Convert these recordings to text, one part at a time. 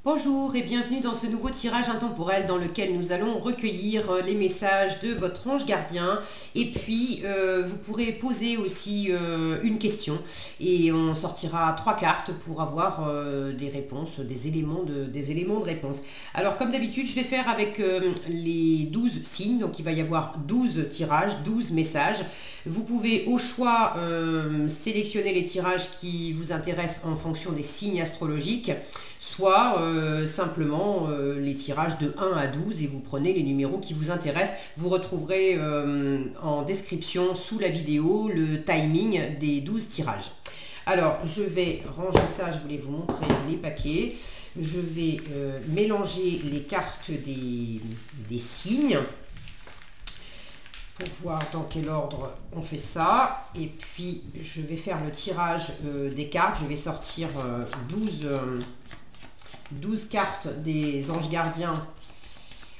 Bonjour et bienvenue dans ce nouveau tirage intemporel dans lequel nous allons recueillir les messages de votre ange gardien et puis vous pourrez poser aussi une question et on sortira 3 cartes pour avoir des réponses, des éléments de réponse. Alors comme d'habitude je vais faire avec les 12 signes, donc il va y avoir 12 tirages, 12 messages. Vous pouvez au choix sélectionner les tirages qui vous intéressent en fonction des signes astrologiques, soit simplement les tirages de 1 à 12 et vous prenez les numéros qui vous intéressent. Vous retrouverez en description sous la vidéo le timing des 12 tirages. Alors je vais ranger ça, je voulais vous montrer les paquets. Je vais mélanger les cartes des signes pour voir dans quel ordre on fait ça. Et puis je vais faire le tirage des cartes. Je vais sortir 12 cartes des anges gardiens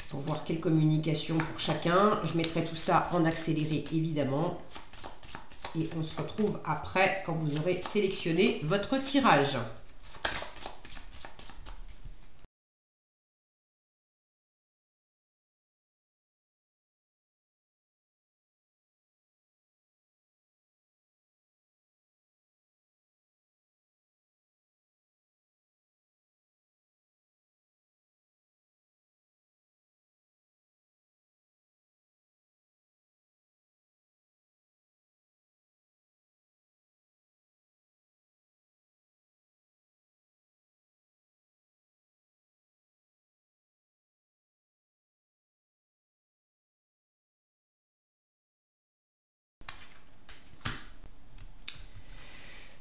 pour voir quelle communication pour chacun. Je mettrai tout ça en accéléré évidemment. Et on se retrouve après quand vous aurez sélectionné votre tirage.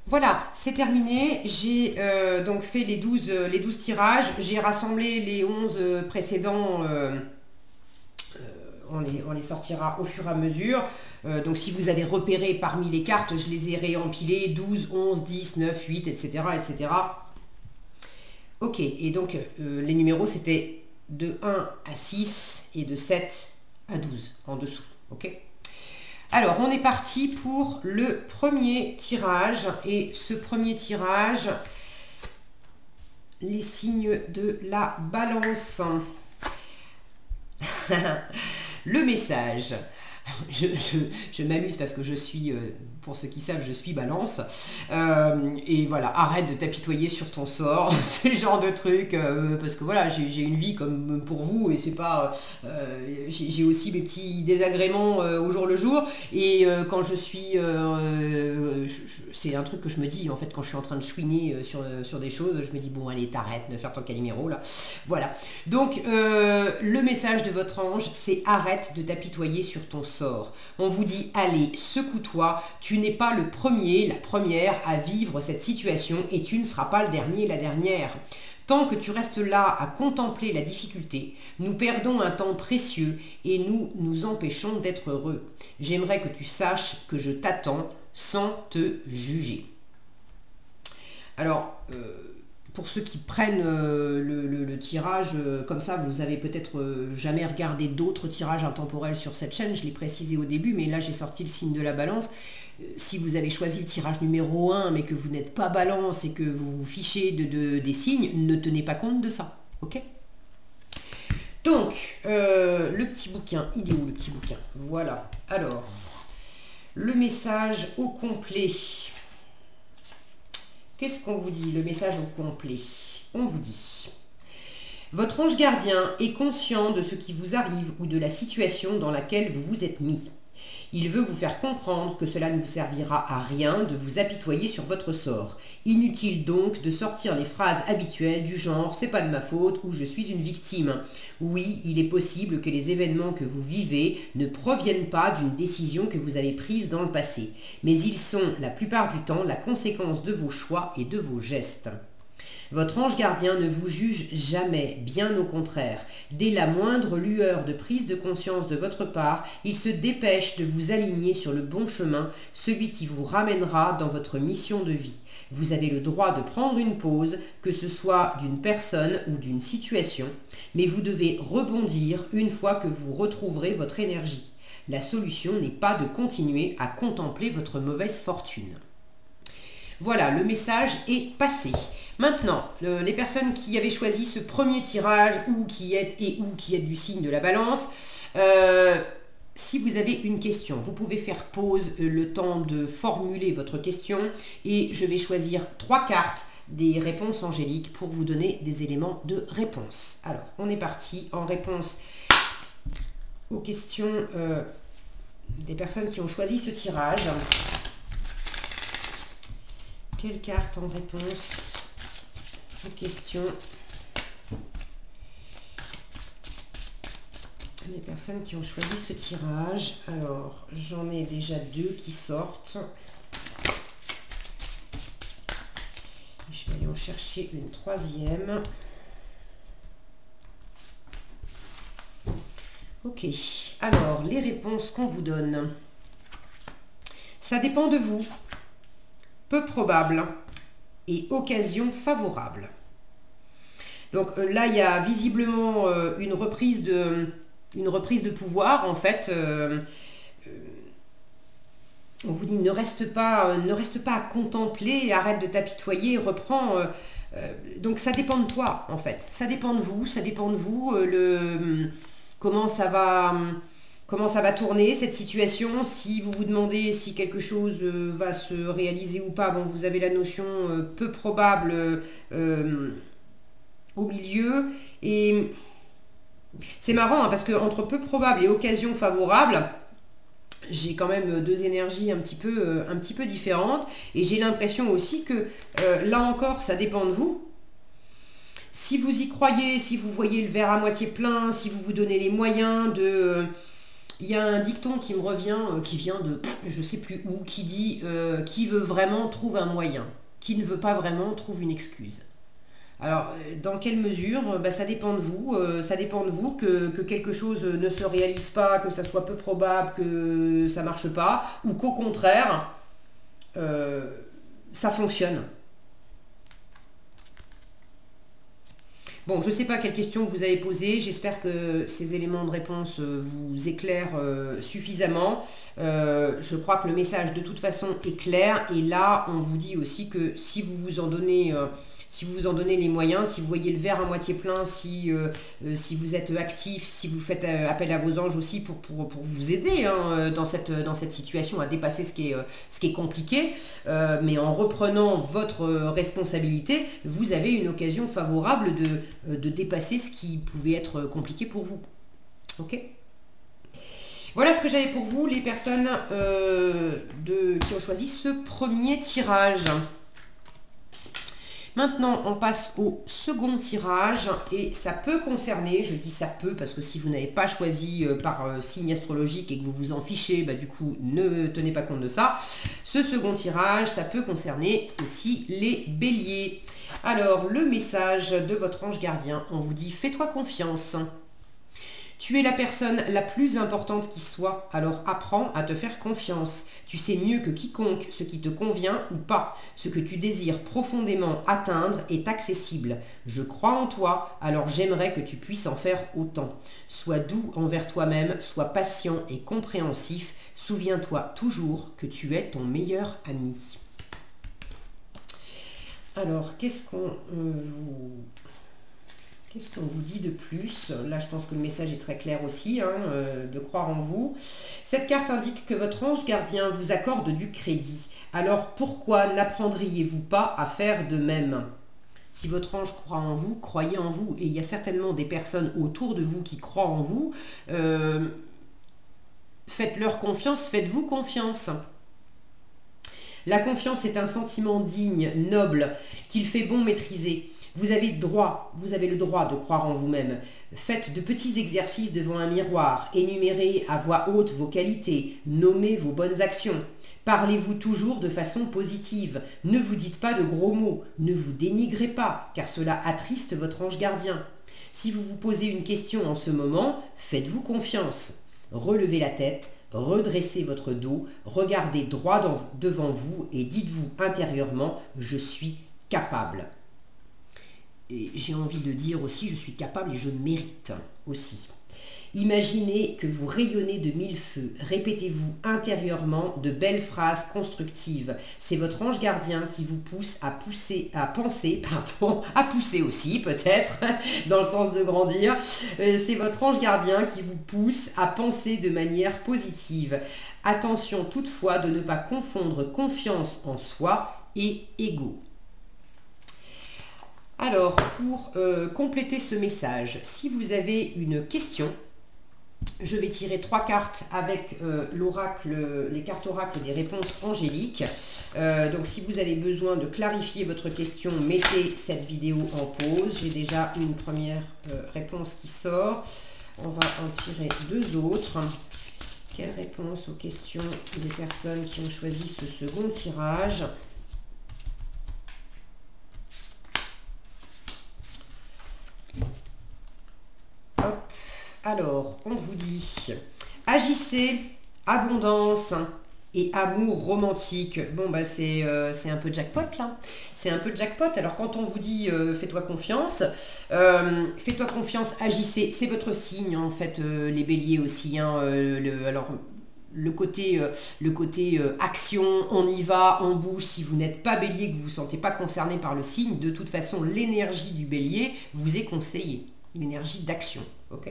Voilà, c'est terminé. J'ai donc fait les 12 tirages. J'ai rassemblé les 11 précédents. On les sortira au fur et à mesure. Donc si vous avez repéré parmi les cartes, je les ai réempilées 12, 11, 10, 9, 8, etc. etc. Ok, et donc les numéros c'était de 1 à 6 et de 7 à 12 en dessous. Ok. Alors, on est parti pour le premier tirage. Et ce premier tirage, les signes de la balance. Le message. Je m'amuse parce que je suis, pour ceux qui savent, je suis balance. Et voilà, arrête de t'apitoyer sur ton sort, ce genre de truc. Parce que voilà, j'ai une vie comme pour vous et c'est pas... j'ai aussi mes petits désagréments au jour le jour. Et quand je suis... c'est un truc que je me dis, en fait, quand je suis en train de chouiner sur des choses, je me dis, bon, allez, t'arrêtes de faire ton Calimero, là. Voilà. Donc, le message de votre ange, c'est arrête de t'apitoyer sur ton sort. On vous dit, allez, secoue-toi, tu n'es pas le premier, la première à vivre cette situation et tu ne seras pas le dernier, la dernière. Tant que tu restes là à contempler la difficulté, nous perdons un temps précieux et nous nous empêchons d'être heureux. J'aimerais que tu saches que je t'attends sans te juger. Alors, pour ceux qui prennent le tirage comme ça, vous avez peut-être jamais regardé d'autres tirages intemporels sur cette chaîne, je l'ai précisé au début, mais là j'ai sorti le signe de la balance. Si vous avez choisi le tirage numéro 1, mais que vous n'êtes pas balance et que vous vous fichez des signes, ne tenez pas compte de ça, ok? Donc, le petit bouquin, il est où le petit bouquin? Voilà, alors, le message au complet. Qu'est-ce qu'on vous dit, le message au complet? On vous dit: votre ange gardien est conscient de ce qui vous arrive ou de la situation dans laquelle vous vous êtes mis. Il veut vous faire comprendre que cela ne vous servira à rien de vous apitoyer sur votre sort. Inutile donc de sortir les phrases habituelles du genre « c'est pas de ma faute » ou « je suis une victime ». Oui, il est possible que les événements que vous vivez ne proviennent pas d'une décision que vous avez prise dans le passé, mais ils sont la plupart du temps la conséquence de vos choix et de vos gestes. Votre ange gardien ne vous juge jamais, bien au contraire. Dès la moindre lueur de prise de conscience de votre part, il se dépêche de vous aligner sur le bon chemin, celui qui vous ramènera dans votre mission de vie. Vous avez le droit de prendre une pause, que ce soit d'une personne ou d'une situation, mais vous devez rebondir une fois que vous retrouverez votre énergie. La solution n'est pas de continuer à contempler votre mauvaise fortune. Voilà, le message est passé. Maintenant, les personnes qui avaient choisi ce premier tirage ou qui êtes du signe de la Balance, si vous avez une question, vous pouvez faire pause le temps de formuler votre question et je vais choisir 3 cartes des réponses angéliques pour vous donner des éléments de réponse. Alors, on est parti en réponse aux questions des personnes qui ont choisi ce tirage. Quelle carte en réponse aux questions des personnes qui ont choisi ce tirage? Alors, j'en ai déjà 2 qui sortent. Je vais aller en chercher une 3e. Ok, alors les réponses qu'on vous donne. Ça dépend de vous. Peu probable et occasion favorable. Donc là, il y a visiblement une reprise de pouvoir, en fait. On vous dit ne reste pas à contempler, arrête de t'apitoyer, reprends. Donc ça dépend de toi, en fait. Ça dépend de vous, comment ça va tourner cette situation. Si vous vous demandez si quelque chose va se réaliser ou pas, bon, vous avez la notion peu probable au milieu. Et c'est marrant, hein, parce que entre peu probable et occasion favorable, j'ai quand même 2 énergies un petit peu différentes. Et j'ai l'impression aussi que là encore, ça dépend de vous. Si vous y croyez, si vous voyez le verre à moitié plein, si vous vous donnez les moyens de... Il y a un dicton qui me revient, qui vient de je sais plus où, qui dit qui veut vraiment trouve un moyen, qui ne veut pas vraiment trouve une excuse. Alors, dans quelle mesure? Ça dépend de vous. Ça dépend de vous que quelque chose ne se réalise pas, que ça soit peu probable, que ça ne marche pas, ou qu'au contraire, ça fonctionne. Bon, je ne sais pas quelle question vous avez posée. J'espère que ces éléments de réponse vous éclairent suffisamment. Je crois que le message de toute façon est clair. Et là, on vous dit aussi que si vous vous en donnez... si vous vous en donnez les moyens, si vous voyez le verre à moitié plein, si vous êtes actif, si vous faites appel à vos anges aussi pour vous aider hein, dans cette situation à dépasser ce qui est compliqué, mais en reprenant votre responsabilité, vous avez une occasion favorable de dépasser ce qui pouvait être compliqué pour vous. Ok ? Voilà ce que j'avais pour vous, les personnes qui ont choisi ce premier tirage. Maintenant, on passe au second tirage et ça peut concerner, je dis ça peut parce que si vous n'avez pas choisi par signe astrologique et que vous vous en fichez, du coup, ne tenez pas compte de ça. Ce second tirage, ça peut concerner aussi les béliers. Alors, le message de votre ange gardien, on vous dit « Fais-toi confiance ». Tu es la personne la plus importante qui soit, alors apprends à te faire confiance. Tu sais mieux que quiconque ce qui te convient ou pas. Ce que tu désires profondément atteindre est accessible. Je crois en toi, alors j'aimerais que tu puisses en faire autant. Sois doux envers toi-même, sois patient et compréhensif. Souviens-toi toujours que tu es ton meilleur ami. Alors, qu'est-ce qu'on vous dit de plus? Là, je pense que le message est très clair aussi, de croire en vous. Cette carte indique que votre ange gardien vous accorde du crédit. Alors, pourquoi n'apprendriez-vous pas à faire de même? Si votre ange croit en vous, croyez en vous. Et il y a certainement des personnes autour de vous qui croient en vous. Faites-leur confiance, faites-vous confiance. La confiance est un sentiment digne, noble, qu'il fait bon maîtriser. Vous avez le droit de croire en vous-même. Faites de petits exercices devant un miroir. Énumérez à voix haute vos qualités. Nommez vos bonnes actions. Parlez-vous toujours de façon positive. Ne vous dites pas de gros mots. Ne vous dénigrez pas, car cela attriste votre ange gardien. Si vous vous posez une question en ce moment, faites-vous confiance. Relevez la tête, redressez votre dos, regardez droit devant vous et dites-vous intérieurement « Je suis capable ». Et j'ai envie de dire aussi, je suis capable et je mérite aussi. Imaginez que vous rayonnez de mille feux. Répétez-vous intérieurement de belles phrases constructives. C'est votre ange gardien qui vous pousse à penser, à pousser aussi peut-être, dans le sens de grandir. C'est votre ange gardien qui vous pousse à penser de manière positive. Attention toutefois de ne pas confondre confiance en soi et ego. Alors, pour compléter ce message, si vous avez une question, je vais tirer 3 cartes avec l'oracle, les cartes oracles des réponses angéliques. Donc si vous avez besoin de clarifier votre question, mettez cette vidéo en pause. J'ai déjà une première réponse qui sort. On va en tirer 2 autres. Quelle réponse aux questions des personnes qui ont choisi ce second tirage? Alors, on vous dit, agissez, abondance et amour romantique. Bon, bah c'est un peu jackpot là. C'est un peu jackpot. Alors, quand on vous dit fais-toi confiance, agissez. C'est votre signe, en fait, les béliers aussi. Hein, le côté action, on y va, on bouge. Si vous n'êtes pas bélier, que vous ne vous sentez pas concerné par le signe, de toute façon, l'énergie du bélier vous est conseillée. L'énergie d'action, ok?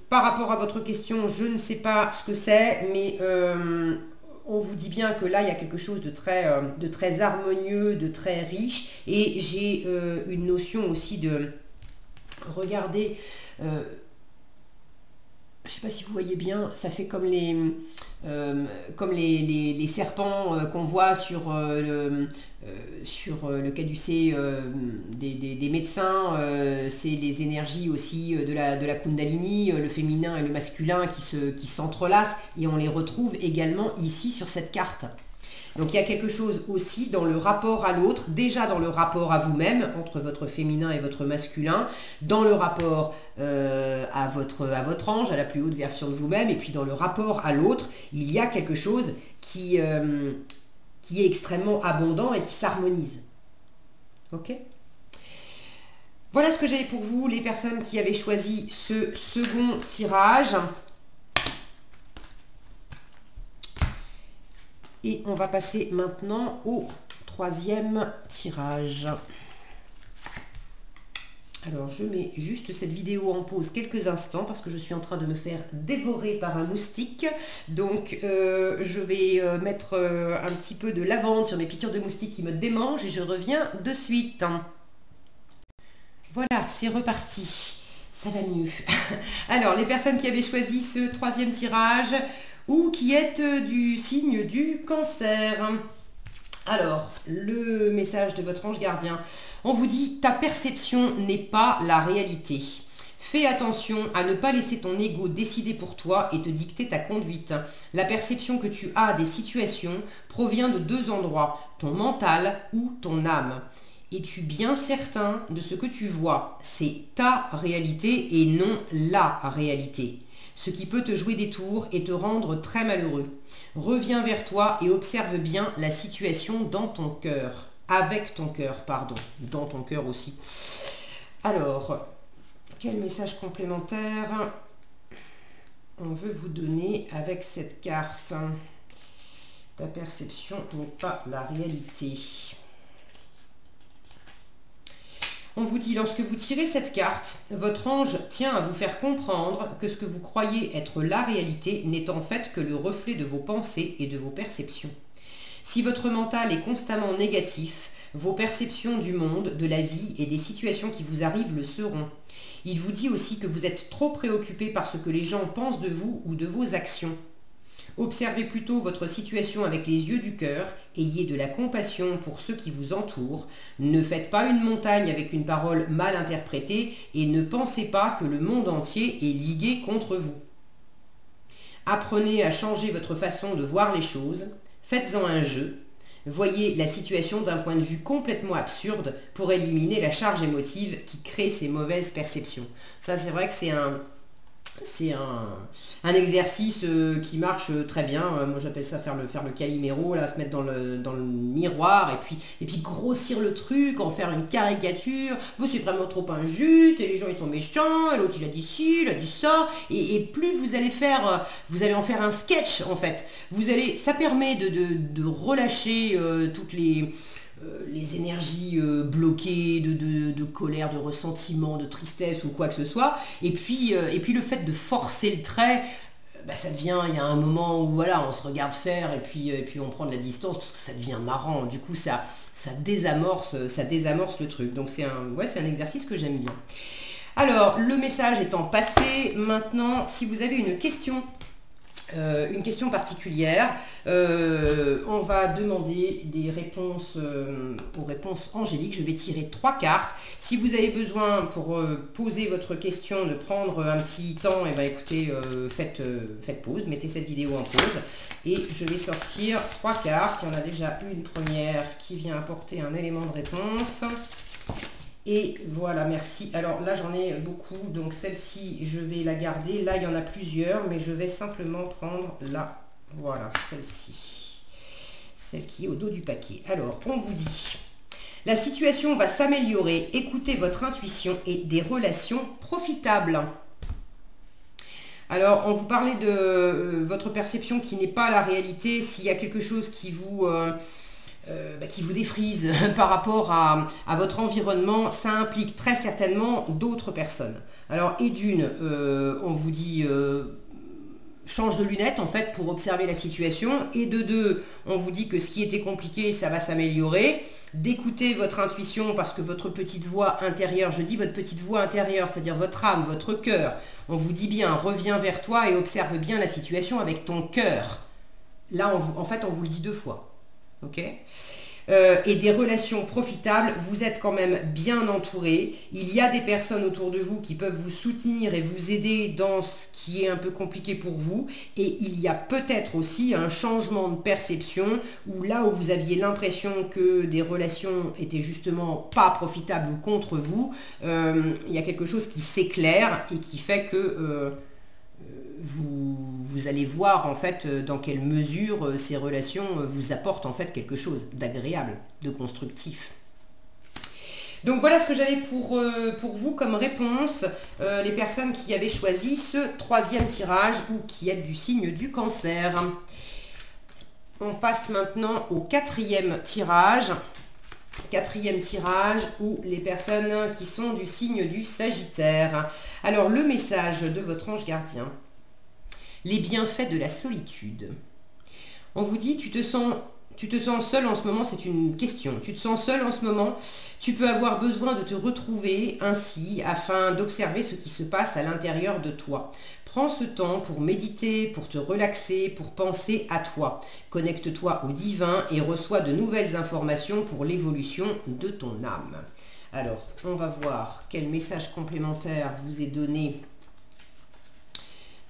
Par rapport à votre question, je ne sais pas ce que c'est, mais on vous dit bien que là, il y a quelque chose de très harmonieux, de très riche, et j'ai une notion aussi de regarder, je ne sais pas si vous voyez bien, ça fait comme les serpents qu'on voit sur le caducée des médecins, c'est les énergies aussi de la Kundalini, le féminin et le masculin qui s'entrelacent, et on les retrouve également ici sur cette carte. Donc il y a quelque chose aussi dans le rapport à l'autre, déjà dans le rapport à vous-même, entre votre féminin et votre masculin, dans le rapport à votre ange, à la plus haute version de vous-même, et puis dans le rapport à l'autre, il y a quelque chose qui est extrêmement abondant et qui s'harmonise. Ok ? Voilà ce que j'avais pour vous, les personnes qui avaient choisi ce second tirage. Et on va passer maintenant au 3e tirage. Alors, je mets juste cette vidéo en pause quelques instants parce que je suis en train de me faire dévorer par un moustique. Donc, je vais mettre un petit peu de lavande sur mes piqûres de moustiques qui me démangent et je reviens de suite. Voilà, c'est reparti. Ça va mieux. Alors, les personnes qui avaient choisi ce 3e tirage ou qui êtes du signe du Cancer. Alors, le message de votre ange gardien. On vous dit, ta perception n'est pas la réalité. Fais attention à ne pas laisser ton ego décider pour toi et te dicter ta conduite. La perception que tu as des situations provient de 2 endroits, ton mental ou ton âme. Es-tu bien certain de ce que tu vois? C'est ta réalité et non la réalité. Ce qui peut te jouer des tours et te rendre très malheureux. Reviens vers toi et observe bien la situation dans ton cœur. Avec ton cœur, pardon. Dans ton cœur aussi. Alors, quel message complémentaire on veut vous donner avec cette carte? Ta perception n'est pas la réalité. On vous dit, lorsque vous tirez cette carte, votre ange tient à vous faire comprendre que ce que vous croyez être la réalité n'est en fait que le reflet de vos pensées et de vos perceptions. Si votre mental est constamment négatif, vos perceptions du monde, de la vie et des situations qui vous arrivent le seront. Il vous dit aussi que vous êtes trop préoccupé par ce que les gens pensent de vous ou de vos actions. Observez plutôt votre situation avec les yeux du cœur, ayez de la compassion pour ceux qui vous entourent, ne faites pas une montagne avec une parole mal interprétée et ne pensez pas que le monde entier est ligué contre vous. Apprenez à changer votre façon de voir les choses, faites-en un jeu, voyez la situation d'un point de vue complètement absurde pour éliminer la charge émotive qui crée ces mauvaises perceptions. Ça, c'est vrai que C'est un exercice qui marche très bien. Moi j'appelle ça faire le Calimero, là, se mettre dans le miroir et puis grossir le truc, en faire une caricature. Vous c'est vraiment trop injuste, et les gens ils sont méchants, et l'autre il a dit ci, il a dit ça. Et plus vous allez faire, vous allez en faire un sketch en fait. Ça permet de relâcher toutes les énergies bloquées de colère, de ressentiment, de tristesse ou quoi que ce soit. Et puis le fait de forcer le trait, ça devient, il y a un moment où voilà, on se regarde faire et puis on prend de la distance parce que ça devient marrant. Du coup, ça désamorce le truc. Donc c'est un exercice que j'aime bien. Alors, le message étant passé, maintenant, si vous avez une question particulière, on va demander des réponses aux réponses angéliques. Je vais tirer 3 cartes. Si vous avez besoin pour poser votre question de prendre un petit temps, et écoutez, faites pause, mettez cette vidéo en pause et je vais sortir 3 cartes. Il y en a déjà une première qui vient apporter un élément de réponse. Et voilà, merci. Alors là, j'en ai beaucoup, donc celle-ci, je vais la garder. Là, il y en a plusieurs, mais je vais simplement prendre là. Voilà, celle-ci. Celle qui est au dos du paquet. Alors, on vous dit, la situation va s'améliorer. Écoutez votre intuition et des relations profitables. Alors, on vous parlait de votre perception qui n'est pas la réalité. S'il y a quelque chose qui vous défrise par rapport à votre environnement, ça implique très certainement d'autres personnes. Alors, et d'une, on vous dit change de lunettes en fait pour observer la situation, et de deux, on vous dit que ce qui était compliqué, ça va s'améliorer, d'écouter votre intuition parce que votre petite voix intérieure, je dis votre petite voix intérieure, c'est-à-dire votre âme, votre cœur, on vous dit bien, reviens vers toi et observe bien la situation avec ton cœur. Là, en fait, on vous le dit 2 fois. Ok, et des relations profitables, vous êtes quand même bien entouré. Il y a des personnes autour de vous qui peuvent vous soutenir et vous aider dans ce qui est un peu compliqué pour vous. Et il y a peut-être aussi un changement de perception où là où vous aviez l'impression que des relations étaient justement pas profitables ou contre vous, il y a quelque chose qui s'éclaire et qui fait que vous allez voir en fait dans quelle mesure ces relations vous apportent en fait quelque chose d'agréable, de constructif. Donc voilà ce que j'avais pour vous comme réponse, les personnes qui avaient choisi ce 3e tirage ou qui êtes du signe du Cancer. On passe maintenant au 4e tirage. 4e tirage ou les personnes qui sont du signe du Sagittaire. Alors le message de votre ange gardien. Les bienfaits de la solitude. On vous dit, tu te sens seul en ce moment, c'est une question. Tu te sens seul en ce moment, tu peux avoir besoin de te retrouver ainsi afin d'observer ce qui se passe à l'intérieur de toi. Prends ce temps pour méditer, pour te relaxer, pour penser à toi. Connecte-toi au divin et reçois de nouvelles informations pour l'évolution de ton âme. Alors, on va voir quel message complémentaire vous est donné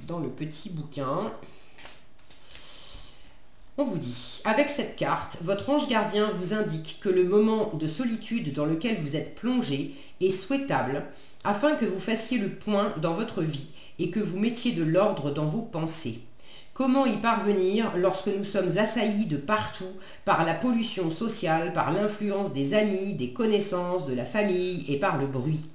dans le petit bouquin. On vous dit, avec cette carte, votre ange gardien vous indique que le moment de solitude dans lequel vous êtes plongé est souhaitable afin que vous fassiez le point dans votre vie et que vous mettiez de l'ordre dans vos pensées. Comment y parvenir lorsque nous sommes assaillis de partout par la pollution sociale, par l'influence des amis, des connaissances, de la famille et par le bruit?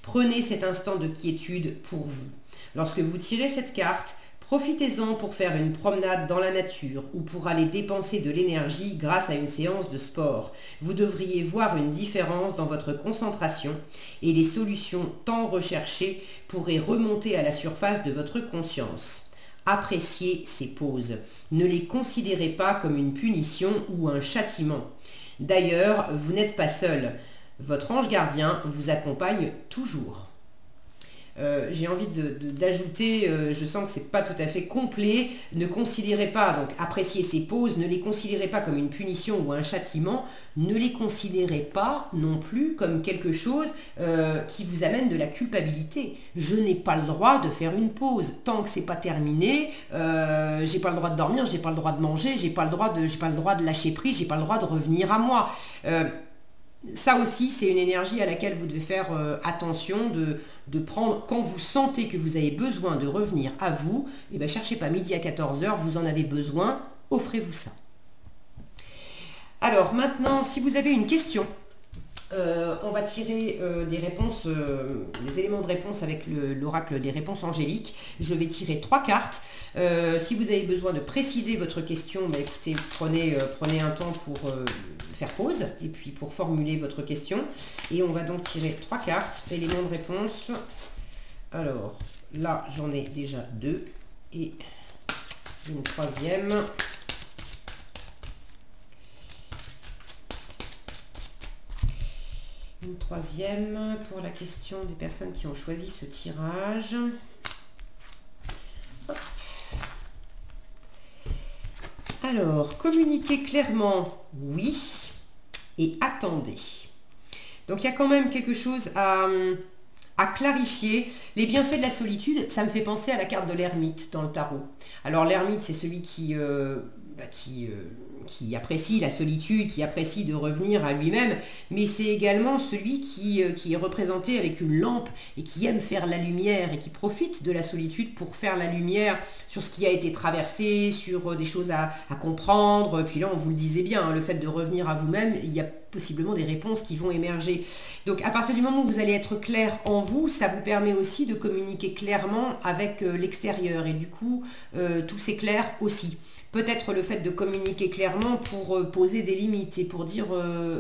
Prenez cet instant de quiétude pour vous. Lorsque vous tirez cette carte, profitez-en pour faire une promenade dans la nature ou pour aller dépenser de l'énergie grâce à une séance de sport. Vous devriez voir une différence dans votre concentration et les solutions tant recherchées pourraient remonter à la surface de votre conscience. Appréciez ces pauses. Ne les considérez pas comme une punition ou un châtiment. D'ailleurs, vous n'êtes pas seul. Votre ange gardien vous accompagne toujours. J'ai envie d'ajouter, je sens que c'est pas tout à fait complet, ne considérez pas, donc appréciez ces pauses, ne les considérez pas comme une punition ou un châtiment, ne les considérez pas non plus comme quelque chose qui vous amène de la culpabilité. Je n'ai pas le droit de faire une pause, tant que c'est pas terminé, j'ai pas le droit de dormir, j'ai pas le droit de manger, j'ai pas le droit de lâcher prise, j'ai pas le droit de revenir à moi. ça aussi, c'est une énergie à laquelle vous devez faire attention de prendre, quand vous sentez que vous avez besoin de revenir à vous, et bien cherchez pas midi à 14 h, vous en avez besoin, offrez-vous ça. Alors maintenant, si vous avez une question, on va tirer des réponses, des éléments de réponse avec l'oracle des réponses angéliques. Je vais tirer 3 cartes. Si vous avez besoin de préciser votre question, bah écoutez, prenez un temps pour faire pause et puis pour formuler votre question. Et on va donc tirer 3 cartes, éléments de réponse. Alors là, j'en ai déjà 2 et une troisième. Une troisième pour la question des personnes qui ont choisi ce tirage. Hop. Alors, communiquez clairement, oui, et attendez. Donc, il y a quand même quelque chose à clarifier. Les bienfaits de la solitude, ça me fait penser à la carte de l'ermite dans le tarot. Alors, l'ermite, c'est celui qui apprécie la solitude, qui apprécie de revenir à lui-même, mais c'est également celui qui est représenté avec une lampe et qui aime faire la lumière et qui profite de la solitude pour faire la lumière sur ce qui a été traversé, sur des choses à comprendre. Puis là, on vous le disait bien, hein, le fait de revenir à vous-même, il y a possiblement des réponses qui vont émerger. Donc à partir du moment où vous allez être clair en vous, ça vous permet aussi de communiquer clairement avec l'extérieur et du coup, tout s'éclaire aussi. Peut-être le fait de communiquer clairement pour poser des limites et pour dire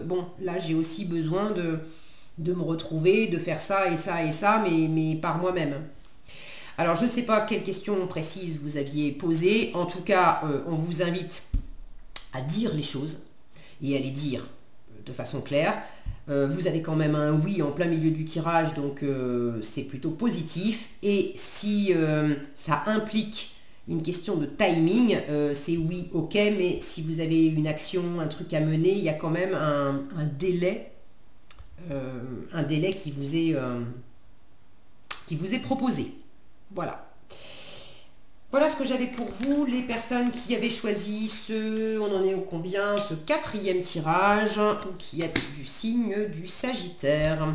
bon, là j'ai aussi besoin de me retrouver, de faire ça et ça et ça, mais par moi-même. Alors je ne sais pas quelle question précise vous aviez posée. En tout cas, on vous invite à dire les choses et à les dire de façon claire. Vous avez quand même un oui en plein milieu du tirage, donc c'est plutôt positif. Et si ça implique une question de timing, c'est oui, ok, mais si vous avez une action, un truc à mener, il y a quand même un délai qui vous est proposé. Voilà. Voilà ce que j'avais pour vous, les personnes qui avaient choisi on en est au combien, ce 4e tirage, qui est du signe du Sagittaire.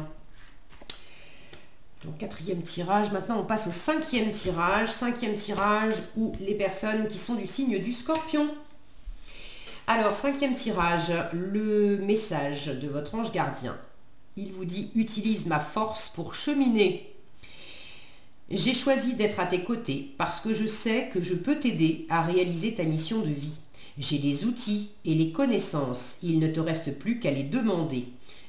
Donc 4e tirage, maintenant on passe au 5e tirage. 5e tirage où les personnes qui sont du signe du Scorpion. Alors 5e tirage, le message de votre ange gardien. Il vous dit: utilise ma force pour cheminer. J'ai choisi d'être à tes côtés parce que je sais que je peux t'aider à réaliser ta mission de vie. J'ai les outils et les connaissances, il ne te reste plus qu'à les demander.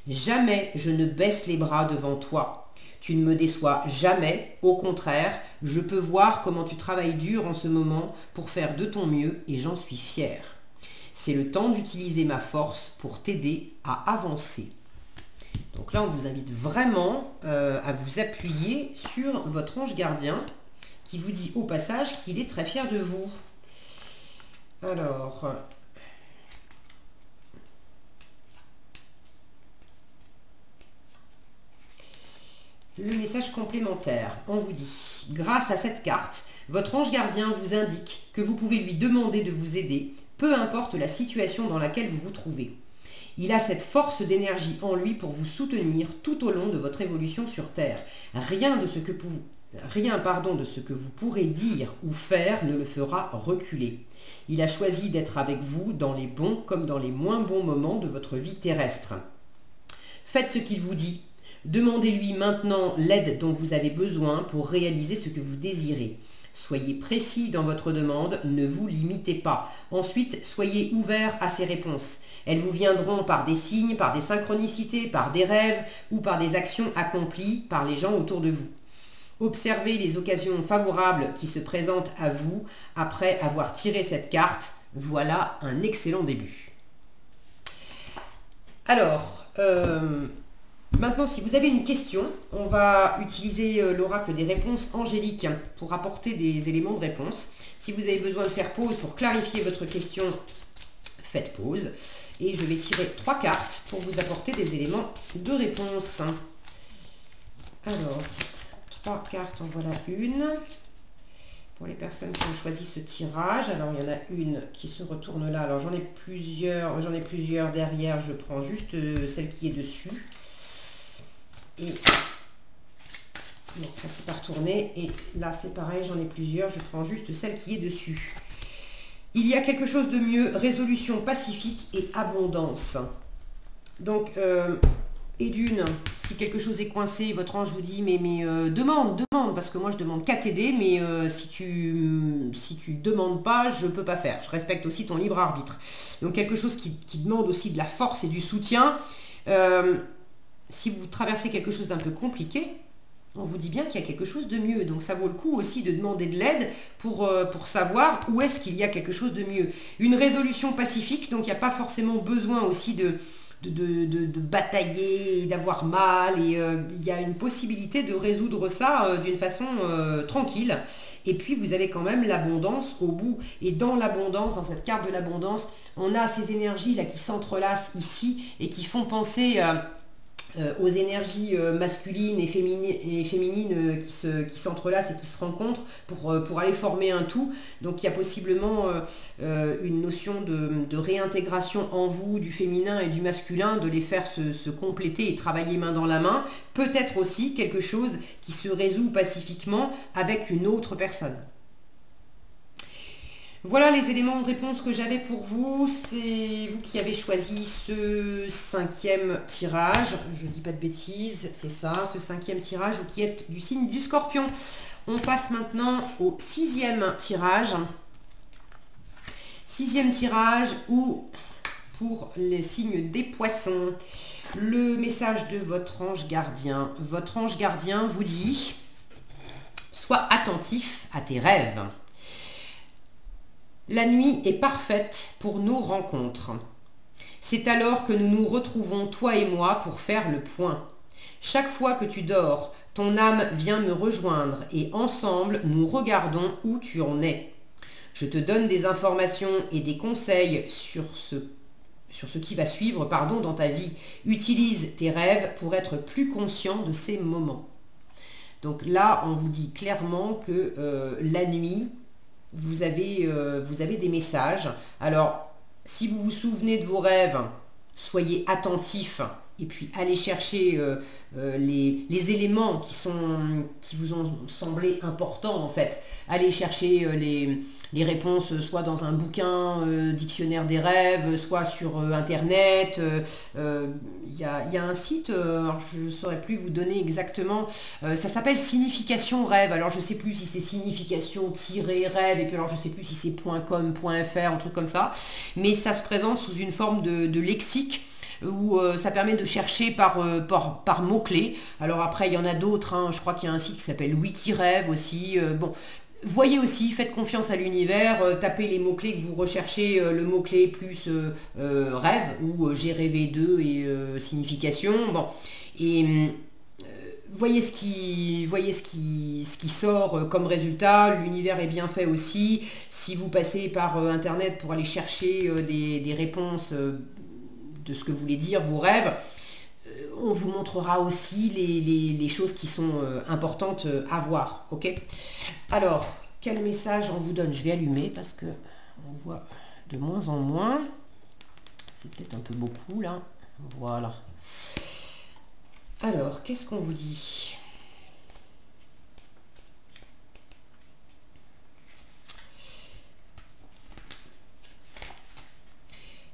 Jamais je ne baisse les bras devant toi. Tu ne me déçois jamais, au contraire, je peux voir comment tu travailles dur en ce moment pour faire de ton mieux et j'en suis fière. C'est le temps d'utiliser ma force pour t'aider à avancer. Donc là, on vous invite vraiment à vous appuyer sur votre ange gardien qui vous dit au passage qu'il est très fier de vous. Alors... le message complémentaire, on vous dit, grâce à cette carte, votre ange gardien vous indique que vous pouvez lui demander de vous aider, peu importe la situation dans laquelle vous vous trouvez. Il a cette force d'énergie en lui pour vous soutenir tout au long de votre évolution sur Terre. Rien de ce que vous pourrez dire ou faire ne le fera reculer. Il a choisi d'être avec vous dans les bons comme dans les moins bons moments de votre vie terrestre. Faites ce qu'il vous dit. Demandez-lui maintenant l'aide dont vous avez besoin pour réaliser ce que vous désirez. Soyez précis dans votre demande, ne vous limitez pas. Ensuite, soyez ouvert à ses réponses. Elles vous viendront par des signes, par des synchronicités, par des rêves ou par des actions accomplies par les gens autour de vous. Observez les occasions favorables qui se présentent à vous après avoir tiré cette carte. Voilà un excellent début. Alors... maintenant, si vous avez une question, on va utiliser l'oracle des réponses angéliques pour apporter des éléments de réponse. Si vous avez besoin de faire pause pour clarifier votre question, faites pause. Et je vais tirer 3 cartes pour vous apporter des éléments de réponse. Alors, 3 cartes, en voilà une. pour les personnes qui ont choisi ce tirage. Alors, il y en a une qui se retourne là. Alors, j'en ai plusieurs derrière. Je prends juste celle qui est dessus. Et non, ça c'est pas retourné. Et là, c'est pareil, j'en ai plusieurs. Je prends juste celle qui est dessus. Il y a quelque chose de mieux. Résolution pacifique et abondance. Donc, et d'une, si quelque chose est coincé, votre ange vous dit, mais demande, parce que moi je demande qu'à t'aider, mais si tu demandes pas, je peux pas faire. Je respecte aussi ton libre arbitre. Donc quelque chose qui demande aussi de la force et du soutien. Si vous traversez quelque chose d'un peu compliqué, on vous dit bien qu'il y a quelque chose de mieux. Donc ça vaut le coup aussi de demander de l'aide pour savoir où est-ce qu'il y a quelque chose de mieux. Une résolution pacifique, donc il n'y a pas forcément besoin aussi de batailler, d'avoir mal, et il y a une possibilité de résoudre ça d'une façon tranquille. Et puis vous avez quand même l'abondance au bout, et dans l'abondance, dans cette carte de l'abondance, on a ces énergies là qui s'entrelacent ici et qui font penser aux énergies masculines et féminines qui s'entrelacent et qui se rencontrent pour aller former un tout. Donc il y a possiblement une notion de réintégration en vous du féminin et du masculin, de les faire se compléter et travailler main dans la main. Peut-être aussi quelque chose qui se résout pacifiquement avec une autre personne. Voilà les éléments de réponse que j'avais pour vous. C'est vous qui avez choisi ce 5e tirage. Je ne dis pas de bêtises, c'est ça, ce 5e tirage, vous qui êtes du signe du Scorpion. On passe maintenant au 6e tirage. 6e tirage où, pour les signes des Poissons, le message de votre ange gardien. Votre ange gardien vous dit « Sois attentif à tes rêves ». La nuit est parfaite pour nos rencontres. C'est alors que nous nous retrouvons, toi et moi, pour faire le point. Chaque fois que tu dors, ton âme vient me rejoindre et ensemble, nous regardons où tu en es. Je te donne des informations et des conseils sur ce qui va suivre dans ta vie. Utilise tes rêves pour être plus conscient de ces moments. Donc là, on vous dit clairement que la nuit, vous avez des messages. Alors, si vous vous souvenez de vos rêves, soyez attentifs et puis allez chercher les éléments qui vous ont semblé importants en fait. Allez chercher les réponses soit dans un bouquin, dictionnaire des rêves, soit sur Internet. Il y a un site, je ne saurais plus vous donner exactement, ça s'appelle Signification Rêve. Alors je ne sais plus si c'est signification-rêve, et puis alors je ne sais plus si c'est .com, .fr, un truc comme ça. Mais ça se présente sous une forme de lexique, où ça permet de chercher par mots-clés. Alors après, il y en a d'autres, hein. Je crois qu'il y a un site qui s'appelle Wikirêve aussi. Bon, voyez aussi, faites confiance à l'univers, tapez les mots-clés que vous recherchez, le mot-clé plus rêve, ou j'ai rêvé d'eux et signification. Bon, et voyez ce qui sort comme résultat. L'univers est bien fait aussi. Si vous passez par Internet pour aller chercher des réponses de ce que voulez dire vos rêves, on vous montrera aussi les choses qui sont importantes à voir. Ok. Alors, quel message on vous donne? Je vais allumer parce que on voit de moins en moins. C'est peut-être un peu beaucoup là. Voilà. Alors, qu'est-ce qu'on vous dit?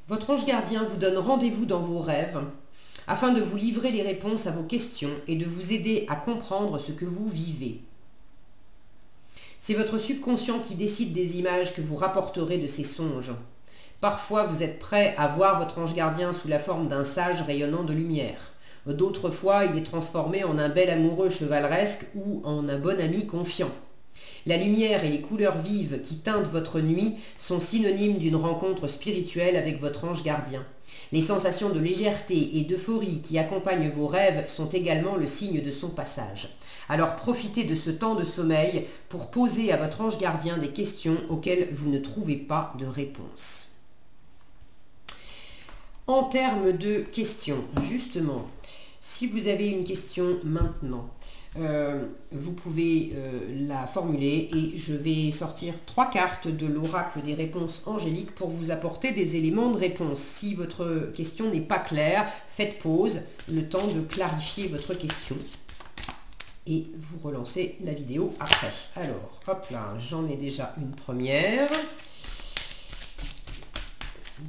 Votre ange gardien vous donne rendez-vous dans vos rêves afin de vous livrer les réponses à vos questions et de vous aider à comprendre ce que vous vivez. C'est votre subconscient qui décide des images que vous rapporterez de ces songes. Parfois, vous êtes prêt à voir votre ange gardien sous la forme d'un sage rayonnant de lumière. D'autres fois, il est transformé en un bel amoureux chevaleresque ou en un bon ami confiant. La lumière et les couleurs vives qui teintent votre nuit sont synonymes d'une rencontre spirituelle avec votre ange gardien. Les sensations de légèreté et d'euphorie qui accompagnent vos rêves sont également le signe de son passage. Alors profitez de ce temps de sommeil pour poser à votre ange gardien des questions auxquelles vous ne trouvez pas de réponse. En termes de questions, justement, si vous avez une question maintenant, vous pouvez la formuler et je vais sortir 3 cartes de l'oracle des réponses angéliques pour vous apporter des éléments de réponse. Si votre question n'est pas claire, faites pause, le temps de clarifier votre question et vous relancez la vidéo après. Alors, hop là, j'en ai déjà une première.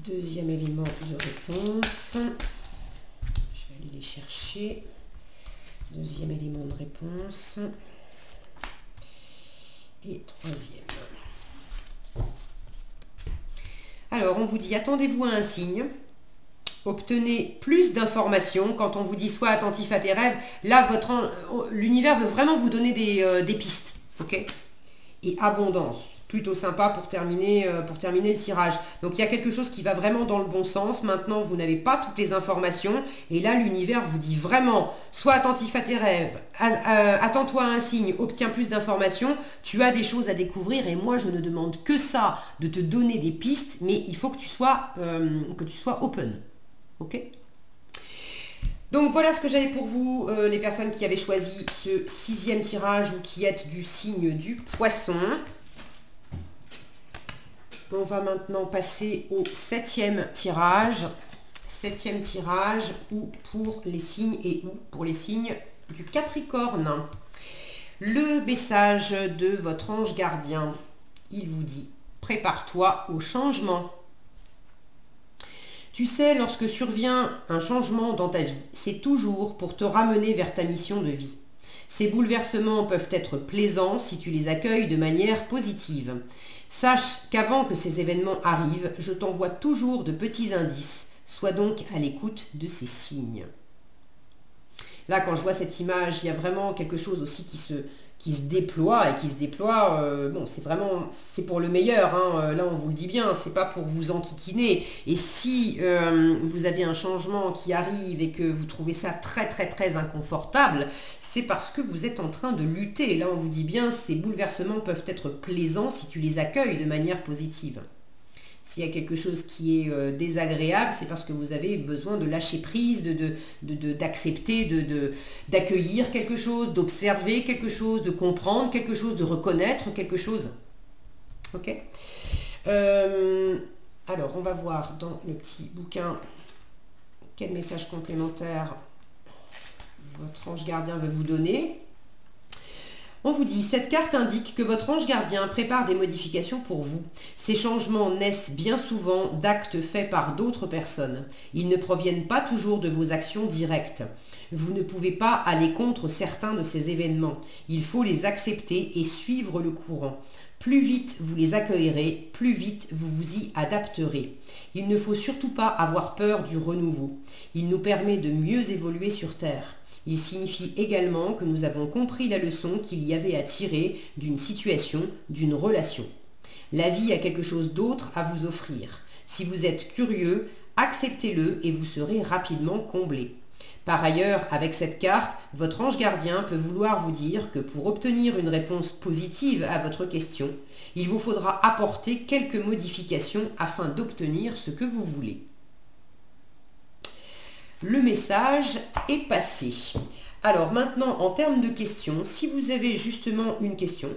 Deuxième élément de réponse. Je vais aller les chercher. Deuxième élément de réponse. Et troisième. Alors, on vous dit, attendez-vous à un signe. Obtenez plus d'informations. Quand on vous dit sois attentif à tes rêves, là, l'univers veut vraiment vous donner des pistes. Ok? Et abondance. Plutôt sympa pour terminer le tirage. Donc il y a quelque chose qui va vraiment dans le bon sens. Maintenant, vous n'avez pas toutes les informations. Et là, l'univers vous dit vraiment, sois attentif à tes rêves, attends-toi à un signe, obtiens plus d'informations. Tu as des choses à découvrir et moi, je ne demande que ça, de te donner des pistes, mais il faut que tu sois open. Ok ? Donc voilà ce que j'avais pour vous, les personnes qui avaient choisi ce 6e tirage ou qui êtes du signe du poisson. On va maintenant passer au 7e tirage. 7e tirage ou pour les signes et ou pour les signes du Capricorne. Le message de votre ange gardien, il vous dit, prépare-toi au changement. Tu sais, lorsque survient un changement dans ta vie, c'est toujours pour te ramener vers ta mission de vie. Ces bouleversements peuvent être plaisants si tu les accueilles de manière positive. Sache qu'avant que ces événements arrivent, je t'envoie toujours de petits indices. Sois donc à l'écoute de ces signes. Là, quand je vois cette image, il y a vraiment quelque chose aussi qui se déploie et qui se déploie. Bon, c'est pour le meilleur. Hein, là, on vous le dit bien, c'est pas pour vous enquiquiner. Et si vous avez un changement qui arrive et que vous trouvez ça très très très inconfortable, c'est parce que vous êtes en train de lutter. Là, on vous dit bien, ces bouleversements peuvent être plaisants si tu les accueilles de manière positive. S'il y a quelque chose qui est désagréable, c'est parce que vous avez besoin de lâcher prise, d'accepter, d'accueillir quelque chose, d'observer quelque chose, de comprendre quelque chose, de reconnaître quelque chose. Ok ? Alors, on va voir dans le petit bouquin quel message complémentaire votre ange gardien veut vous donner. On vous dit, cette carte indique que votre ange gardien prépare des modifications pour vous. Ces changements naissent bien souvent d'actes faits par d'autres personnes. Ils ne proviennent pas toujours de vos actions directes. Vous ne pouvez pas aller contre certains de ces événements. Il faut les accepter et suivre le courant. Plus vite vous les accueillerez, plus vite vous vous y adapterez. Il ne faut surtout pas avoir peur du renouveau. Il nous permet de mieux évoluer sur Terre. Il signifie également que nous avons compris la leçon qu'il y avait à tirer d'une situation, d'une relation. La vie a quelque chose d'autre à vous offrir. Si vous êtes curieux, acceptez-le et vous serez rapidement comblé. Par ailleurs, avec cette carte, votre ange gardien peut vouloir vous dire que pour obtenir une réponse positive à votre question, il vous faudra apporter quelques modifications afin d'obtenir ce que vous voulez. Le message est passé. Alors maintenant, en termes de questions, si vous avez justement une question,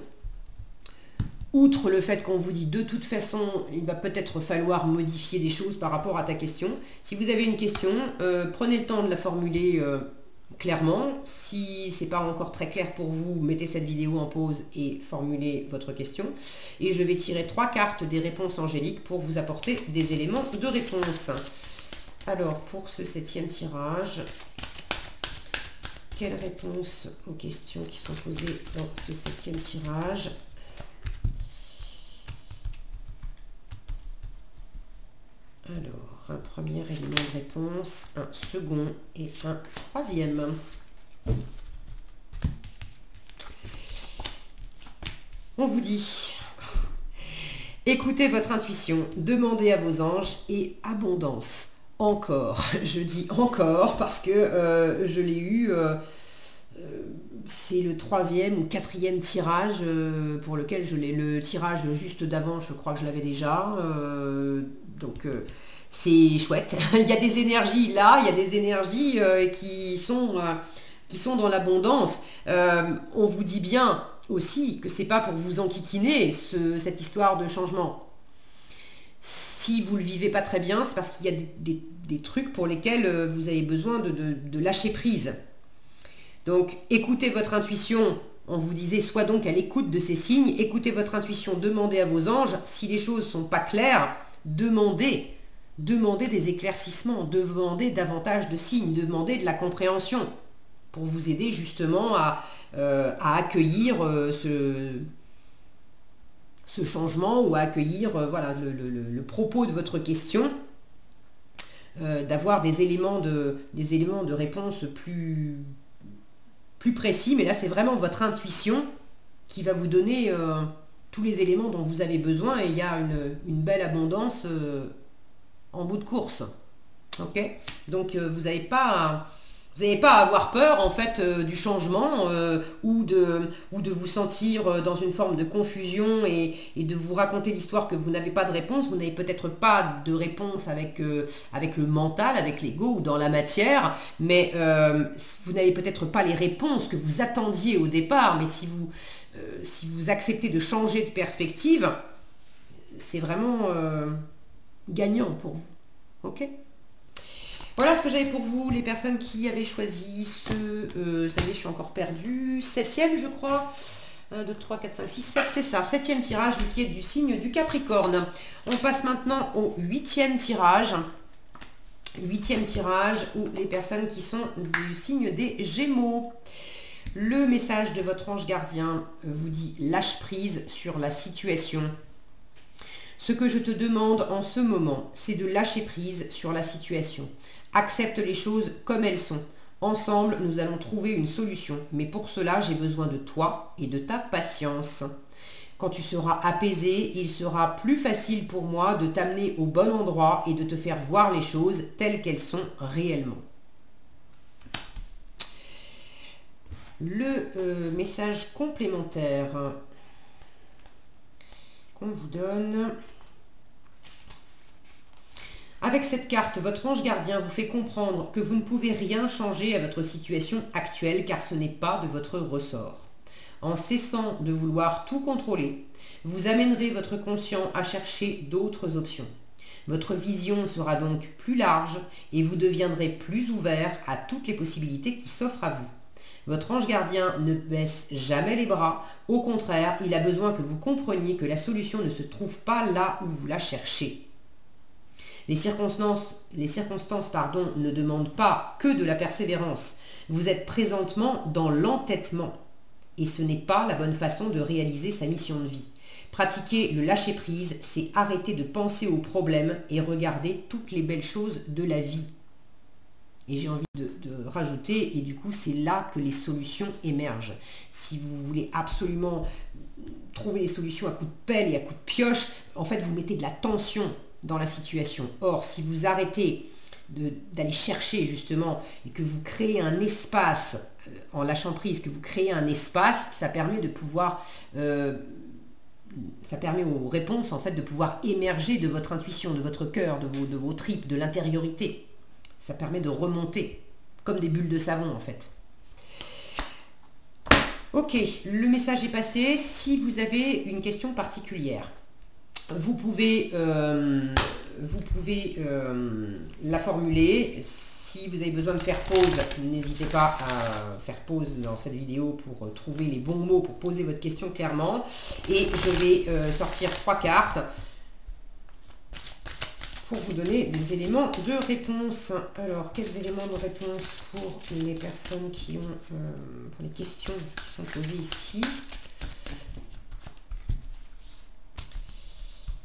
outre le fait qu'on vous dit de toute façon, il va peut-être falloir modifier des choses par rapport à ta question, si vous avez une question, prenez le temps de la formuler clairement. Si ce n'est pas encore très clair pour vous, mettez cette vidéo en pause et formulez votre question. Et je vais tirer 3 cartes des réponses angéliques pour vous apporter des éléments de réponse. Alors, pour ce 7e tirage, quelle réponse aux questions qui sont posées dans ce 7e tirage? Alors, un premier élément de réponse, un second et un troisième. On vous dit, écoutez votre intuition, demandez à vos anges et abondance. Encore, je dis encore parce que je l'ai eu, c'est le 3e ou 4e tirage pour lequel je l'ai, le tirage juste d'avant, je crois que je l'avais déjà, donc c'est chouette. Il y a des énergies là, il y a des énergies qui sont qui sont dans l'abondance, on vous dit bien aussi que c'est pas pour vous enquiquiner cette histoire de changement. Si vous ne le vivez pas très bien, c'est parce qu'il y a des trucs pour lesquels vous avez besoin de lâcher prise. Donc écoutez votre intuition. On vous disait, sois donc à l'écoute de ces signes, écoutez votre intuition, demandez à vos anges, si les choses ne sont pas claires, demandez des éclaircissements, demandez davantage de signes, demandez de la compréhension pour vous aider justement à accueillir ce changement ou à accueillir voilà, le propos de votre question, d'avoir des éléments de réponse plus précis, mais là c'est vraiment votre intuition qui va vous donner tous les éléments dont vous avez besoin et il y a une belle abondance en bout de course. Ok, donc vous n'avez pas à avoir peur en fait du changement ou de vous sentir dans une forme de confusion et de vous raconter l'histoire que vous n'avez pas de réponse. Vous n'avez peut-être pas de réponse avec le mental, avec l'ego ou dans la matière, mais vous n'avez peut-être pas les réponses que vous attendiez au départ, mais si vous acceptez de changer de perspective, c'est vraiment gagnant pour vous. Ok ? Voilà ce que j'avais pour vous, les personnes qui avaient choisi ça y est, je suis encore perdue, 7e je crois, 1, 2, 3, 4, 5, 6, 7, c'est ça, 7e tirage qui est du signe du Capricorne. On passe maintenant au 8e tirage. 8e tirage, où les personnes qui sont du signe des Gémeaux. Le message de votre ange gardien vous dit, lâche prise sur la situation. Ce que je te demande en ce moment, c'est de lâcher prise sur la situation. Accepte les choses comme elles sont. Ensemble, nous allons trouver une solution. Mais pour cela, j'ai besoin de toi et de ta patience. Quand tu seras apaisé, il sera plus facile pour moi de t'amener au bon endroit et de te faire voir les choses telles qu'elles sont réellement. Le message complémentaire qu'on vous donne... Avec cette carte, votre ange gardien vous fait comprendre que vous ne pouvez rien changer à votre situation actuelle car ce n'est pas de votre ressort. En cessant de vouloir tout contrôler, vous amènerez votre conscient à chercher d'autres options. Votre vision sera donc plus large et vous deviendrez plus ouvert à toutes les possibilités qui s'offrent à vous. Votre ange gardien ne baisse jamais les bras, au contraire, il a besoin que vous compreniez que la solution ne se trouve pas là où vous la cherchez. Les circonstances ne demandent pas que de la persévérance. Vous êtes présentement dans l'entêtement. Et ce n'est pas la bonne façon de réaliser sa mission de vie. Pratiquer le lâcher-prise, c'est arrêter de penser aux problèmes et regarder toutes les belles choses de la vie. Et j'ai envie de rajouter, et du coup c'est là que les solutions émergent. Si vous voulez absolument trouver des solutions à coups de pelle et à coups de pioche, en fait vous mettez de la tension dans la situation. Or, si vous arrêtez d'aller chercher justement et que vous créez un espace en lâchant prise, que vous créez un espace, ça permet de pouvoir, ça permet aux réponses en fait de pouvoir émerger de votre intuition, de votre cœur, de vos tripes, de l'intériorité. Ça permet de remonter comme des bulles de savon en fait. Ok, le message est passé. Si vous avez une question particulière, vous pouvez la formuler. Si vous avez besoin de faire pause, n'hésitez pas à faire pause dans cette vidéo pour trouver les bons mots pour poser votre question clairement. Et je vais sortir 3 cartes pour vous donner des éléments de réponse. Alors, quels éléments de réponse pour les personnes qui ont, pour les questions qui sont posées ici?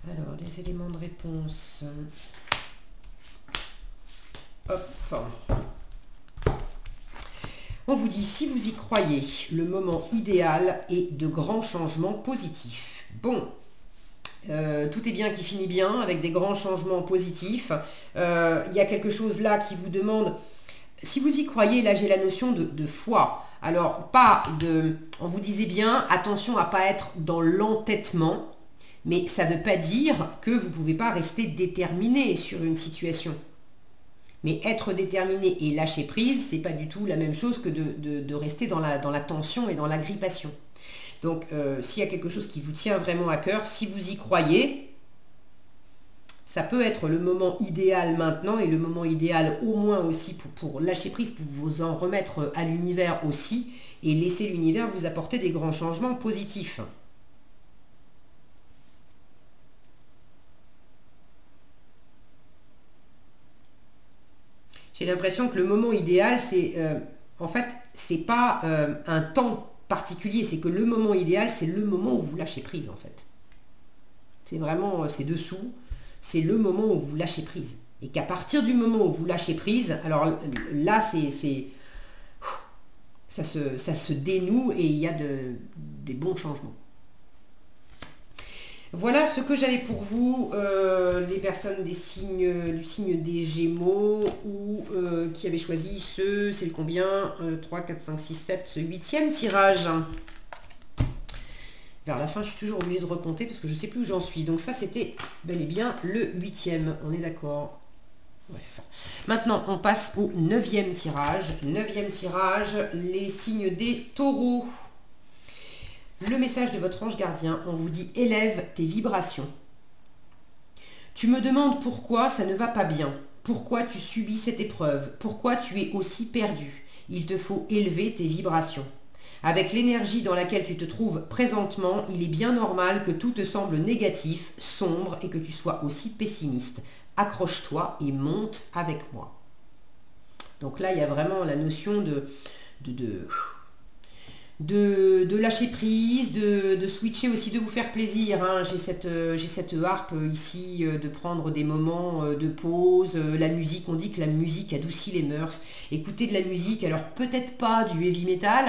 Alors, des éléments de réponse. Hop. On vous dit, si vous y croyez, le moment idéal est de grands changements positifs. Bon, tout est bien qui finit bien, avec des grands changements positifs. Il y a quelque chose là qui vous demande, si vous y croyez, là j'ai la notion de foi. Alors, on vous disait bien, attention à ne pas être dans l'entêtement. Mais ça ne veut pas dire que vous ne pouvez pas rester déterminé sur une situation. Mais être déterminé et lâcher prise, c'est pas du tout la même chose que de rester dans la tension et dans l'agrippation. Donc, s'il y a quelque chose qui vous tient vraiment à cœur, si vous y croyez, ça peut être le moment idéal maintenant et le moment idéal au moins aussi pour lâcher prise, pour vous en remettre à l'univers aussi et laisser l'univers vous apporter des grands changements positifs. J'ai l'impression que le moment idéal, c'est en fait, c'est pas un temps particulier, c'est que le moment idéal, c'est le moment où vous lâchez prise en fait. C'est vraiment, c'est dessous, c'est le moment où vous lâchez prise. Et qu'à partir du moment où vous lâchez prise, alors là, ça se dénoue et il y a des bons changements. Voilà ce que j'avais pour vous, les personnes du signe des Gémeaux ou qui avaient choisi c'est le combien 3, 4, 5, 6, 7, ce 8e tirage. Vers la fin, je suis toujours obligée de recompter parce que je ne sais plus où j'en suis. Donc ça, c'était bel et bien le 8e, on est d'accord. Ouais, c'est ça. Maintenant, on passe au 9e tirage. 9e tirage, les signes des taureaux. Le message de votre ange gardien, on vous dit « Élève tes vibrations ». Tu me demandes pourquoi ça ne va pas bien, pourquoi tu subis cette épreuve, pourquoi tu es aussi perdu. Il te faut élever tes vibrations. Avec l'énergie dans laquelle tu te trouves présentement, il est bien normal que tout te semble négatif, sombre et que tu sois aussi pessimiste. Accroche-toi et monte avec moi. Donc là, il y a vraiment la notion de lâcher prise, de switcher aussi, de vous faire plaisir. Hein. J'ai cette harpe ici, de prendre des moments de pause. La musique, on dit que la musique adoucit les mœurs. Écoutez de la musique, alors peut-être pas du heavy metal,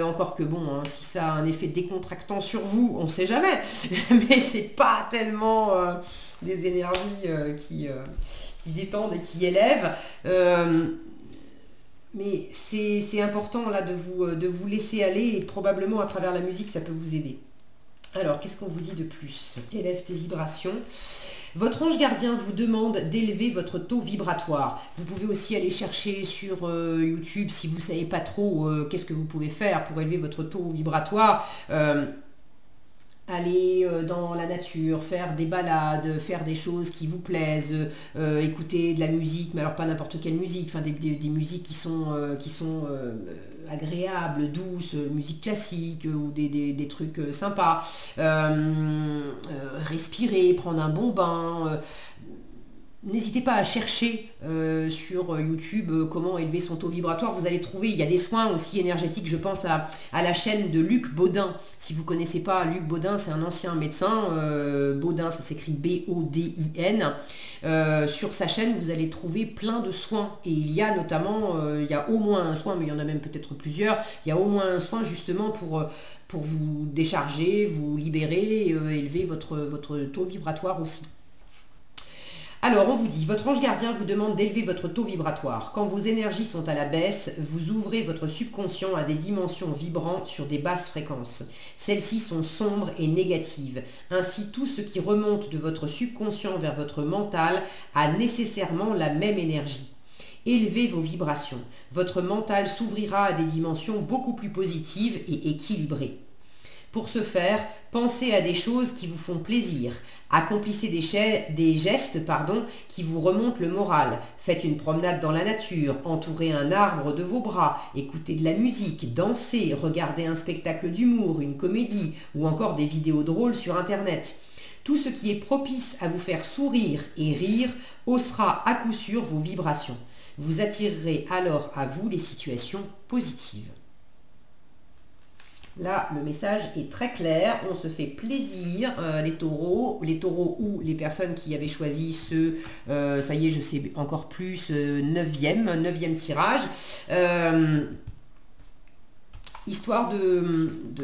encore que bon, hein, si ça a un effet décontractant sur vous, on ne sait jamais. Mais c'est pas tellement des énergies qui détendent et qui élèvent. Mais c'est important là de vous laisser aller et probablement à travers la musique ça peut vous aider. Alors qu'est-ce qu'on vous dit de plus? Élève tes vibrations. Votre ange gardien vous demande d'élever votre taux vibratoire. Vous pouvez aussi aller chercher sur YouTube si vous ne savez pas trop qu'est-ce que vous pouvez faire pour élever votre taux vibratoire. Aller dans la nature, faire des balades, faire des choses qui vous plaisent, écouter de la musique, mais alors pas n'importe quelle musique, enfin des musiques qui sont agréables, douces, musique classique ou des trucs sympas, respirer, prendre un bon bain. N'hésitez pas à chercher sur YouTube comment élever son taux vibratoire. Vous allez trouver, il y a des soins aussi énergétiques. Je pense à la chaîne de Luc Baudin. Si vous ne connaissez pas Luc Baudin, c'est un ancien médecin. Baudin, ça s'écrit B-O-D-I-N. Sur sa chaîne, vous allez trouver plein de soins. Et il y a notamment, il y a au moins un soin, mais il y en a même peut-être plusieurs. Il y a au moins un soin justement pour vous décharger, vous libérer, élever votre taux vibratoire aussi. Alors, on vous dit, votre ange gardien vous demande d'élever votre taux vibratoire. Quand vos énergies sont à la baisse, vous ouvrez votre subconscient à des dimensions vibrant sur des basses fréquences. Celles-ci sont sombres et négatives. Ainsi, tout ce qui remonte de votre subconscient vers votre mental a nécessairement la même énergie. Élevez vos vibrations. Votre mental s'ouvrira à des dimensions beaucoup plus positives et équilibrées. Pour ce faire, pensez à des choses qui vous font plaisir. Accomplissez des gestes qui vous remontent le moral. Faites une promenade dans la nature, entourez un arbre de vos bras, écoutez de la musique, dansez, regardez un spectacle d'humour, une comédie ou encore des vidéos drôles sur Internet. Tout ce qui est propice à vous faire sourire et rire haussera à coup sûr vos vibrations. Vous attirerez alors à vous les situations positives. Là, le message est très clair, on se fait plaisir, les taureaux ou les personnes qui avaient choisi ça y est, je sais encore plus, 9e tirage, histoire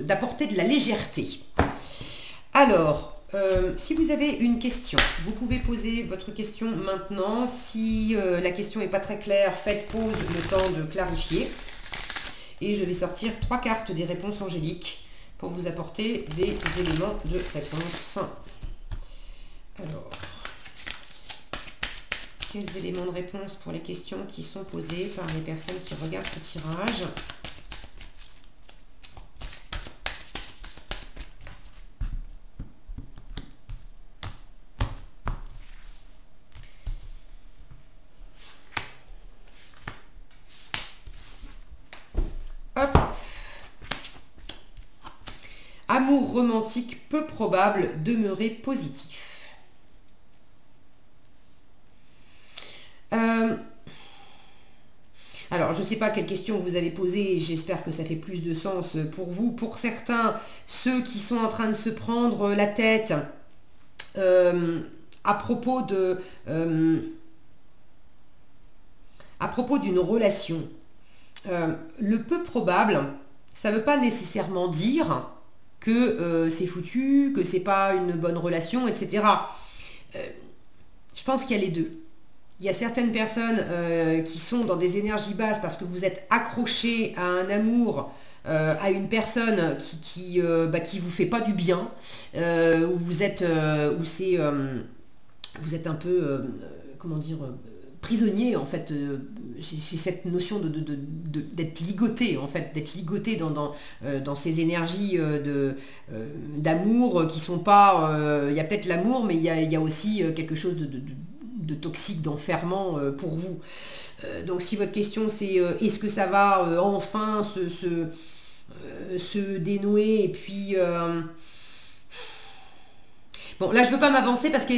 d'apporter de la légèreté. Alors, si vous avez une question, vous pouvez poser votre question maintenant. Si la question n'est pas très claire, faites pause le temps de clarifier. Et je vais sortir 3 cartes des réponses angéliques pour vous apporter des éléments de réponse. Alors, Quels éléments de réponse pour les questions qui sont posées par les personnes qui regardent ce tirage? Hop. Amour romantique peu probable, demeurez positif. Alors, je ne sais pas quelle question vous avez posée, j'espère que ça fait plus de sens pour vous. Pour certains, ceux qui sont en train de se prendre la tête à propos d'une relation, le peu probable, ça ne veut pas nécessairement dire que c'est foutu, que c'est pas une bonne relation, etc. Je pense qu'il y a les deux. Il y a certaines personnes qui sont dans des énergies basses parce que vous êtes accroché à un amour, à une personne qui vous fait pas du bien, où vous êtes un peu comment dire, prisonnier en fait. J'ai cette notion d'être ligoté en fait, d'être ligoté dans ces énergies d'amour qui sont pas. Il y a peut-être l'amour, mais il y a aussi quelque chose de toxique, d'enfermement pour vous. Donc si votre question c'est est-ce que ça va enfin se dénouer et puis bon là je veux pas m'avancer parce que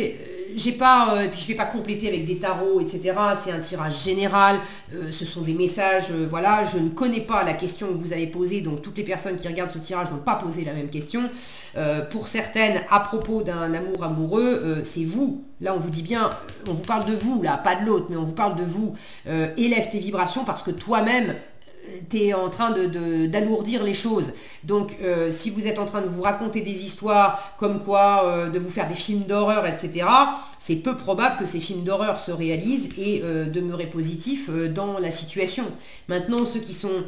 j'ai pas puis je vais pas compléter avec des tarots, etc. C'est un tirage général, ce sont des messages, voilà, je ne connais pas la question que vous avez posée, donc toutes les personnes qui regardent ce tirage n'ont pas posé la même question. Pour certaines, à propos d'un amour amoureux, c'est vous. Là, on vous dit bien, on vous parle de vous, là, pas de l'autre, mais on vous parle de vous. Élève tes vibrations parce que toi-même, tu es en train d'alourdir les choses. Donc, si vous êtes en train de vous raconter des histoires comme quoi, de vous faire des films d'horreur, etc., c'est peu probable que ces films d'horreur se réalisent et demeurez positif dans la situation. Maintenant, ceux qui sont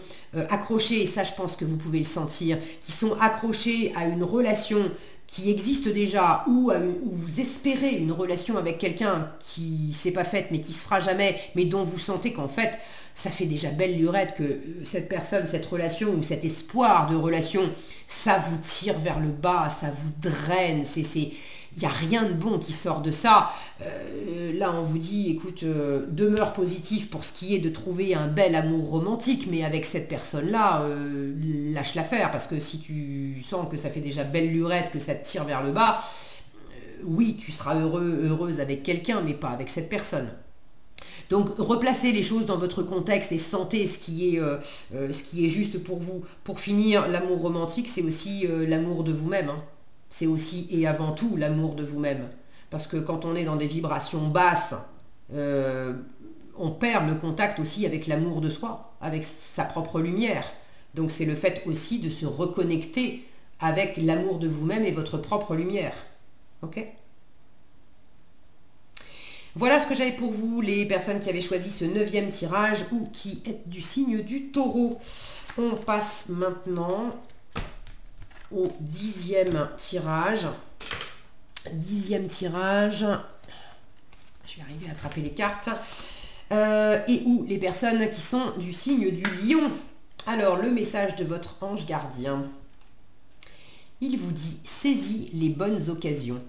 accrochés, et ça je pense que vous pouvez le sentir, qui sont accrochés à une relation qui existe déjà ou vous espérez une relation avec quelqu'un qui ne s'est pas faite mais qui se fera jamais, mais dont vous sentez qu'en fait, ça fait déjà belle lurette que cette personne, cette relation ou cet espoir de relation, ça vous tire vers le bas, ça vous draine, il n'y a rien de bon qui sort de ça. Là, on vous dit, écoute, demeure positif pour ce qui est de trouver un bel amour romantique, mais avec cette personne-là, lâche l'affaire, parce que si tu sens que ça fait déjà belle lurette, que ça te tire vers le bas, oui, tu seras heureuse avec quelqu'un, mais pas avec cette personne. Donc replacez les choses dans votre contexte et sentez ce qui est juste pour vous. Pour finir, l'amour romantique, c'est aussi l'amour de vous-même. Hein. C'est aussi et avant tout l'amour de vous-même. Parce que quand on est dans des vibrations basses, on perd le contact aussi avec l'amour de soi, avec sa propre lumière. Donc c'est le fait aussi de se reconnecter avec l'amour de vous-même et votre propre lumière. Ok ? Voilà ce que j'avais pour vous, les personnes qui avaient choisi ce 9e tirage ou qui êtes du signe du taureau. On passe maintenant au 10e tirage. 10e tirage. Je vais arriver à attraper les cartes. Et où les personnes qui sont du signe du lion. Alors, le message de votre ange gardien. Il vous dit, saisis les bonnes occasions.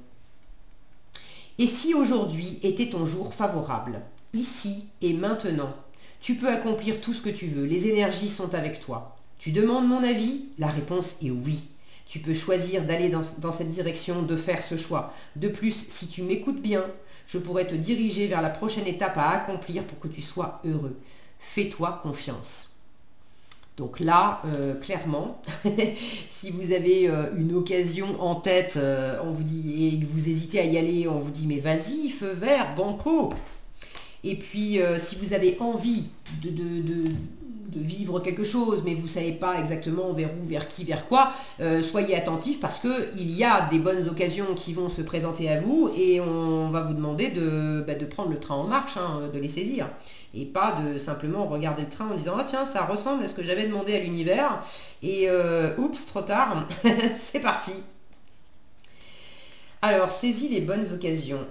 Et si aujourd'hui était ton jour favorable, ici et maintenant, tu peux accomplir tout ce que tu veux, les énergies sont avec toi. Tu demandes mon avis? La réponse est oui. Tu peux choisir d'aller dans cette direction, de faire ce choix. De plus, si tu m'écoutes bien, je pourrais te diriger vers la prochaine étape à accomplir pour que tu sois heureux. Fais-toi confiance. Donc là, clairement, si vous avez une occasion en tête, on vous dit, et que vous hésitez à y aller, on vous dit mais vas-y, feu vert, banco. Et puis si vous avez envie de vivre quelque chose, mais vous ne savez pas exactement vers où, vers qui, vers quoi, soyez attentifs parce qu'il y a des bonnes occasions qui vont se présenter à vous et on va vous demander de prendre le train en marche, hein, de les saisir. Et pas de simplement regarder le train en disant « Ah tiens, ça ressemble à ce que j'avais demandé à l'univers. » Et oups, trop tard, c'est parti. Alors, saisis les bonnes occasions.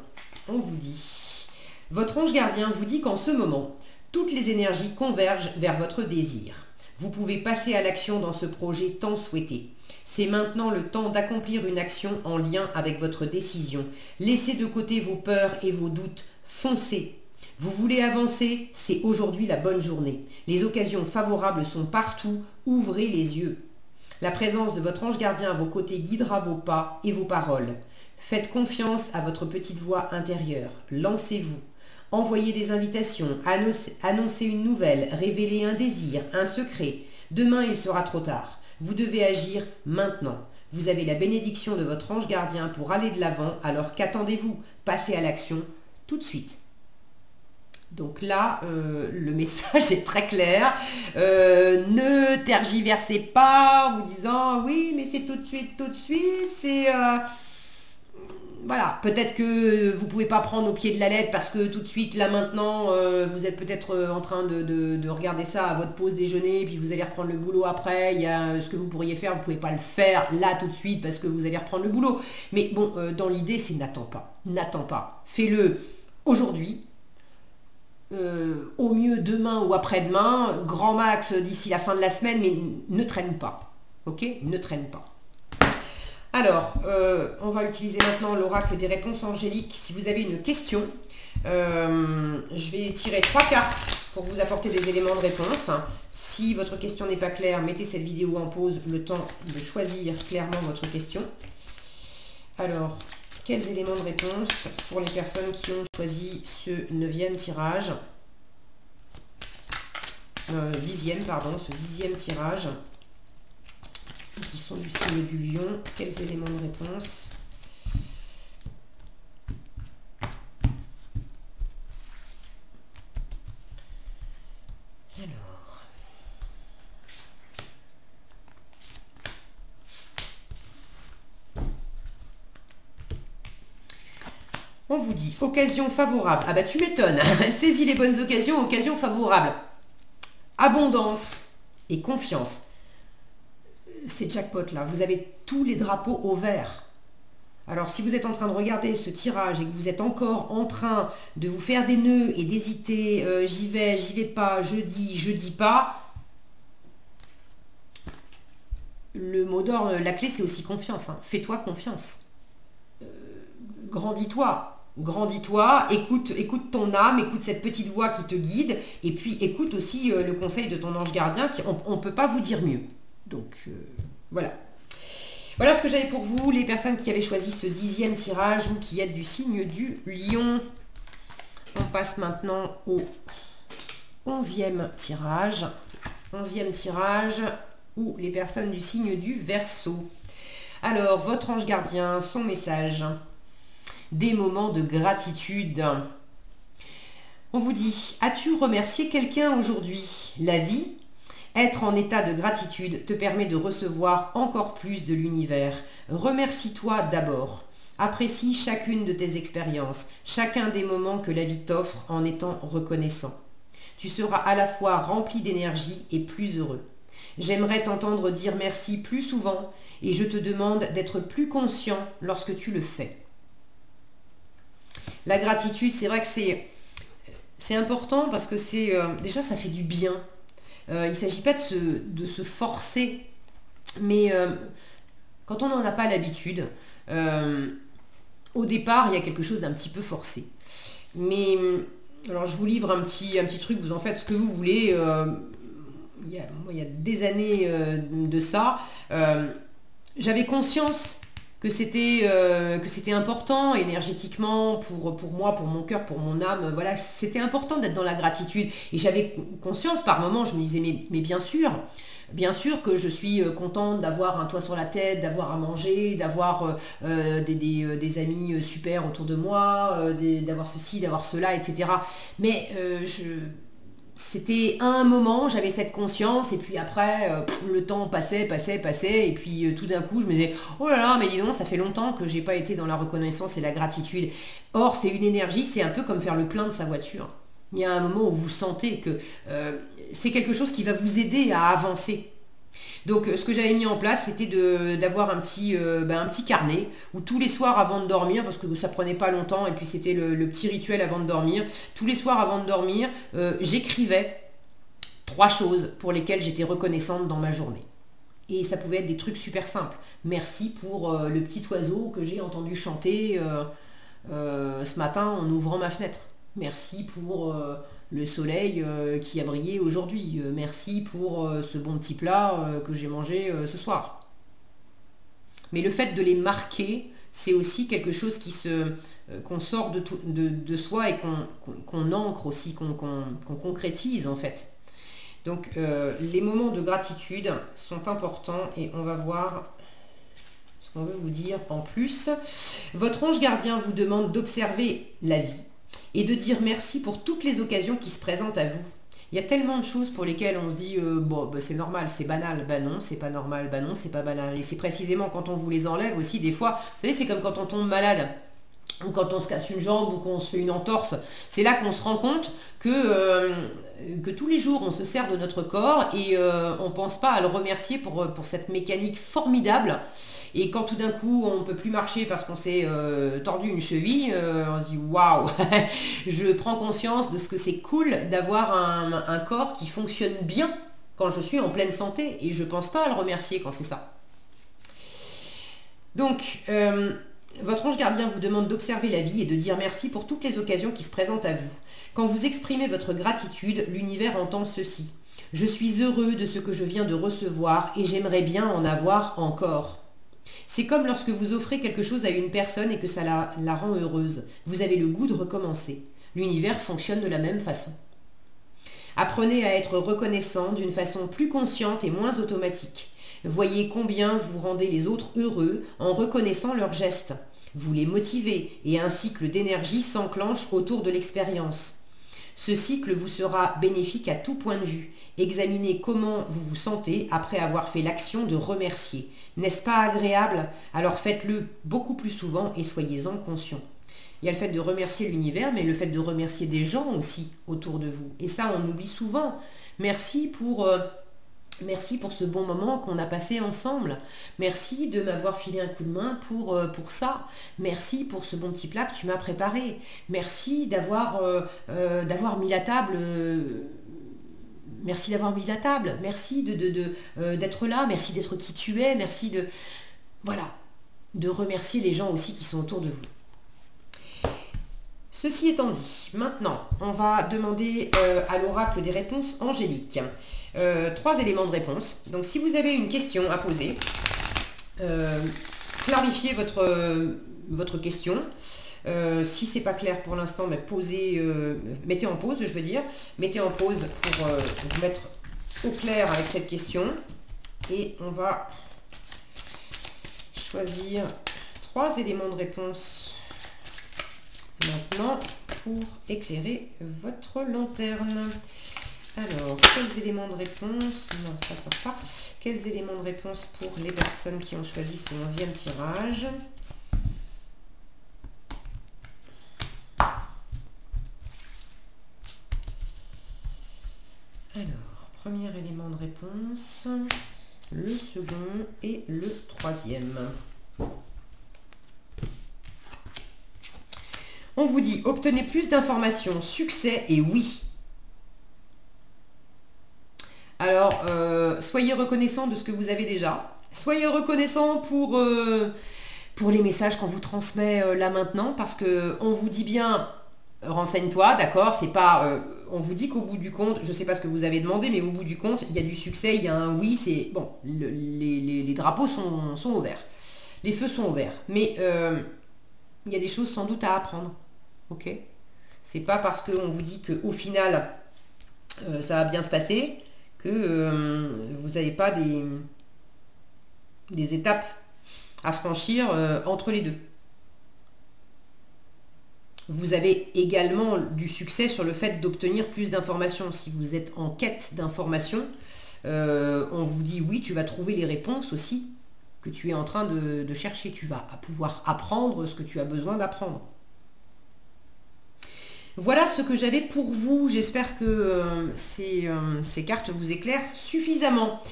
On vous dit Votre ange gardien vous dit qu'en ce moment, toutes les énergies convergent vers votre désir. Vous pouvez passer à l'action dans ce projet tant souhaité. C'est maintenant le temps d'accomplir une action en lien avec votre décision. Laissez de côté vos peurs et vos doutes. Foncez. Vous voulez avancer, c'est aujourd'hui la bonne journée. Les occasions favorables sont partout. Ouvrez les yeux. La présence de votre ange gardien à vos côtés guidera vos pas et vos paroles. Faites confiance à votre petite voix intérieure. Lancez-vous. Envoyez des invitations, annoncez une nouvelle, révélez un désir, un secret. Demain, il sera trop tard. Vous devez agir maintenant. Vous avez la bénédiction de votre ange gardien pour aller de l'avant, alors qu'attendez-vous? Passez à l'action tout de suite. Donc là, le message est très clair. Ne tergiversez pas en vous disant « oui, mais c'est tout de suite, c'est... Voilà, peut-être que vous ne pouvez pas prendre au pied de la lettre parce que tout de suite, là maintenant, vous êtes peut-être en train de regarder ça à votre pause déjeuner, puis vous allez reprendre le boulot après, il y a ce que vous pourriez faire, vous ne pouvez pas le faire là tout de suite parce que vous allez reprendre le boulot. Mais bon, dans l'idée, c'est n'attends pas. Fais-le aujourd'hui, au mieux demain ou après-demain, grand max d'ici la fin de la semaine, mais ne traîne pas, ok? Ne traîne pas. Alors, on va utiliser maintenant l'oracle des réponses angéliques. Si vous avez une question, je vais tirer 3 cartes pour vous apporter des éléments de réponse. Si votre question n'est pas claire, mettez cette vidéo en pause, le temps de choisir clairement votre question. Alors, quels éléments de réponse pour les personnes qui ont choisi ce 9e tirage, 10e, pardon, ce 10e tirage, qui sont du signe du lion, quels éléments de réponse? Alors, on vous dit occasion favorable. Ah bah tu m'étonnes, saisis les bonnes occasions, occasion favorable. Abondance et confiance. C'est jackpot là, vous avez tous les drapeaux au vert. Alors si vous êtes en train de regarder ce tirage et que vous êtes encore en train de vous faire des nœuds et d'hésiter, j'y vais pas, je dis pas, le mot d'ordre, la clé c'est aussi confiance, hein. Fais-toi confiance. Grandis-toi, écoute ton âme, écoute cette petite voix qui te guide, et puis écoute aussi le conseil de ton ange gardien, on ne peut pas vous dire mieux. Donc voilà. Voilà ce que j'avais pour vous, les personnes qui avaient choisi ce 10e tirage ou qui êtes du signe du lion. On passe maintenant au 11e tirage. 11e tirage ou les personnes du signe du Verseau. Alors, votre ange gardien, son message. Des moments de gratitude. On vous dit, as-tu remercié quelqu'un aujourd'hui? La vie? Être en état de gratitude te permet de recevoir encore plus de l'univers. Remercie-toi d'abord. Apprécie chacune de tes expériences, chacun des moments que la vie t'offre en étant reconnaissant. Tu seras à la fois rempli d'énergie et plus heureux. J'aimerais t'entendre dire merci plus souvent et je te demande d'être plus conscient lorsque tu le fais. La gratitude, c'est vrai que c'est important parce que déjà ça fait du bien. Il ne s'agit pas de se forcer, mais quand on n'en a pas l'habitude, au départ, il y a quelque chose d'un petit peu forcé. Mais, alors je vous livre un petit truc, vous en faites ce que vous voulez. Il y a des années de ça, j'avais conscience que c'était important énergétiquement pour moi, pour mon cœur, pour mon âme. Voilà, c'était important d'être dans la gratitude. Et j'avais conscience, par moments, je me disais, mais bien sûr que je suis contente d'avoir un toit sur la tête, d'avoir à manger, d'avoir des amis super autour de moi, d'avoir ceci, d'avoir cela, etc. Mais c'était un moment, j'avais cette conscience, et puis après, le temps passait, et puis tout d'un coup, je me disais, oh là là, mais dis donc, ça fait longtemps que j'ai pas été dans la reconnaissance et la gratitude. Or, c'est une énergie, c'est un peu comme faire le plein de sa voiture. Il y a un moment où vous sentez que c'est quelque chose qui va vous aider à avancer. Donc ce que j'avais mis en place, c'était d'avoir un petit carnet où tous les soirs avant de dormir, parce que ça prenait pas longtemps, et puis c'était le petit rituel avant de dormir, tous les soirs avant de dormir, j'écrivais 3 choses pour lesquelles j'étais reconnaissante dans ma journée. Et ça pouvait être des trucs super simples. Merci pour le petit oiseau que j'ai entendu chanter ce matin en ouvrant ma fenêtre. Merci pour le soleil qui a brillé aujourd'hui. Merci pour ce bon petit plat que j'ai mangé ce soir. Mais le fait de les marquer, c'est aussi quelque chose qu'on sort de soi et qu'on ancre aussi, qu'on concrétise en fait. Donc les moments de gratitude sont importants et on va voir ce qu'on veut vous dire en plus. Votre ange gardien vous demande d'observer la vie et de dire merci pour toutes les occasions qui se présentent à vous. Il y a tellement de choses pour lesquelles on se dit bon, bah, c'est normal, c'est banal. Ben non, c'est pas normal. Ben non, c'est pas banal. Et c'est précisément quand on vous les enlève aussi, des fois, vous savez, c'est comme quand on tombe malade ou quand on se casse une jambe ou qu'on se fait une entorse. C'est là qu'on se rend compte que tous les jours, on se sert de notre corps et on ne pense pas à le remercier pour cette mécanique formidable. Et quand tout d'un coup, on ne peut plus marcher parce qu'on s'est tordu une cheville, on se dit « Waouh !» Je prends conscience de ce que c'est cool d'avoir un corps qui fonctionne bien quand je suis en pleine santé. Et je ne pense pas à le remercier quand c'est ça. Donc, votre ange gardien vous demande d'observer la vie et de dire merci pour toutes les occasions qui se présentent à vous. Quand vous exprimez votre gratitude, l'univers entend ceci. « Je suis heureux de ce que je viens de recevoir et j'aimerais bien en avoir encore. » C'est comme lorsque vous offrez quelque chose à une personne et que ça la rend heureuse. Vous avez le goût de recommencer. L'univers fonctionne de la même façon. Apprenez à être reconnaissant d'une façon plus consciente et moins automatique. Voyez combien vous rendez les autres heureux en reconnaissant leurs gestes. Vous les motivez et un cycle d'énergie s'enclenche autour de l'expérience. Ce cycle vous sera bénéfique à tout point de vue. Examinez comment vous vous sentez après avoir fait l'action de remercier. N'est-ce pas agréable? Alors faites-le beaucoup plus souvent et soyez-en conscient. Il y a le fait de remercier l'univers, mais le fait de remercier des gens aussi autour de vous. Et ça, on oublie souvent. Merci pour ce bon moment qu'on a passé ensemble. Merci de m'avoir filé un coup de main pour ça. Merci pour ce bon petit plat que tu m'as préparé. Merci d'avoir mis la table. Merci d'avoir mis la table. Merci d'être là. Merci d'être qui tu es. Merci de remercier les gens aussi qui sont autour de vous. Ceci étant dit, maintenant, on va demander à l'oracle des réponses angéliques. 3 éléments de réponse. Donc si vous avez une question à poser, clarifiez votre question. Si c'est pas clair pour l'instant, mettez en pause, je veux dire. Mettez en pause pour vous mettre au clair avec cette question. Et on va choisir 3 éléments de réponse maintenant pour éclairer votre lanterne. Alors, quels éléments de réponse? Non, ça ne sort pas. Quels éléments de réponse pour les personnes qui ont choisi ce 11e tirage? Alors, premier élément de réponse, le second et le 3e. On vous dit, obtenez plus d'informations, succès et oui. Alors, soyez reconnaissant de ce que vous avez déjà. Soyez reconnaissant pour les messages qu'on vous transmet là maintenant, parce qu'on vous dit bien, renseigne-toi, d'accord, c'est pas... on vous dit qu'au bout du compte, je ne sais pas ce que vous avez demandé, mais au bout du compte, il y a du succès, il y a un oui, c'est... Bon, les drapeaux sont au vert. Les feux sont au vert. Mais il y a des choses sans doute à apprendre. Ok? C'est pas parce qu'on vous dit qu'au final, ça va bien se passer, que vous n'avez pas des étapes à franchir entre les deux. Vous avez également du succès sur le fait d'obtenir plus d'informations. Si vous êtes en quête d'informations, on vous dit oui, tu vas trouver les réponses aussi que tu es en train de chercher. Tu vas pouvoir apprendre ce que tu as besoin d'apprendre. Voilà ce que j'avais pour vous. J'espère que ces cartes vous éclairent suffisamment.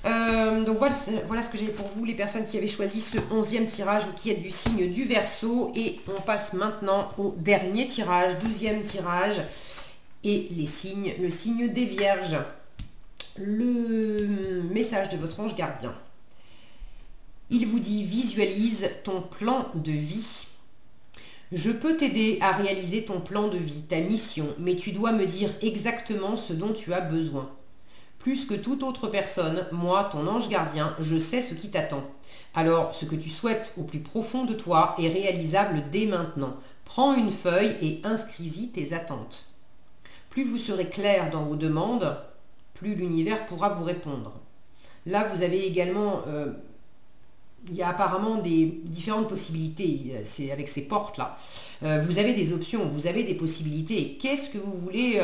Donc voilà ce que j'ai pour vous, les personnes qui avaient choisi ce 11e tirage ou qui êtes du signe du Verseau. Et on passe maintenant au dernier tirage, 12e tirage. Et le signe des Vierges. Le message de votre ange gardien. Il vous dit: visualise ton plan de vie. Je peux t'aider à réaliser ton plan de vie, ta mission, mais tu dois me dire exactement ce dont tu as besoin. Plus que toute autre personne, moi, ton ange gardien, je sais ce qui t'attend. Alors, ce que tu souhaites au plus profond de toi est réalisable dès maintenant. Prends une feuille et inscris-y tes attentes. Plus vous serez clair dans vos demandes, plus l'univers pourra vous répondre. Là, vous avez également... il y a apparemment des différentes possibilités, c'est avec ces portes-là. Vous avez des options, vous avez des possibilités. Qu'est-ce que vous voulez...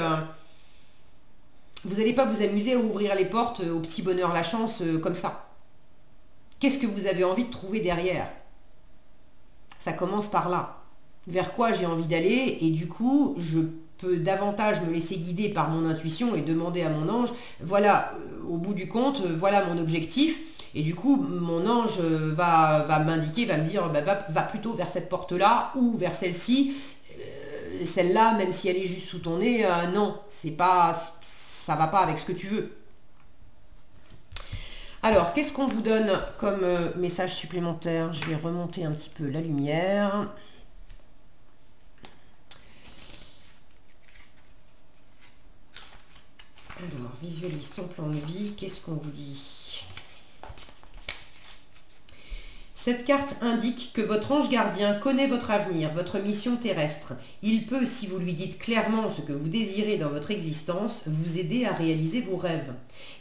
Vous n'allez pas vous amuser à ouvrir les portes au petit bonheur la chance comme ça. Qu'est-ce que vous avez envie de trouver derrière? Ça commence par là. Vers quoi j'ai envie d'aller, et du coup, je peux davantage me laisser guider par mon intuition et demander à mon ange, voilà, au bout du compte, voilà mon objectif. Et du coup, mon ange va m'indiquer, va me dire, bah, va plutôt vers cette porte-là ou vers celle-ci. Celle-là, même si elle est juste sous ton nez, non, c'est pas... ça va pas avec ce que tu veux. Alors, qu'est-ce qu'on vous donne comme message supplémentaire? Je vais remonter un petit peu la lumière. Alors, visualise ton plan de vie. Qu'est-ce qu'on vous dit? Cette carte indique que votre ange gardien connaît votre avenir, votre mission terrestre. Il peut, si vous lui dites clairement ce que vous désirez dans votre existence, vous aider à réaliser vos rêves.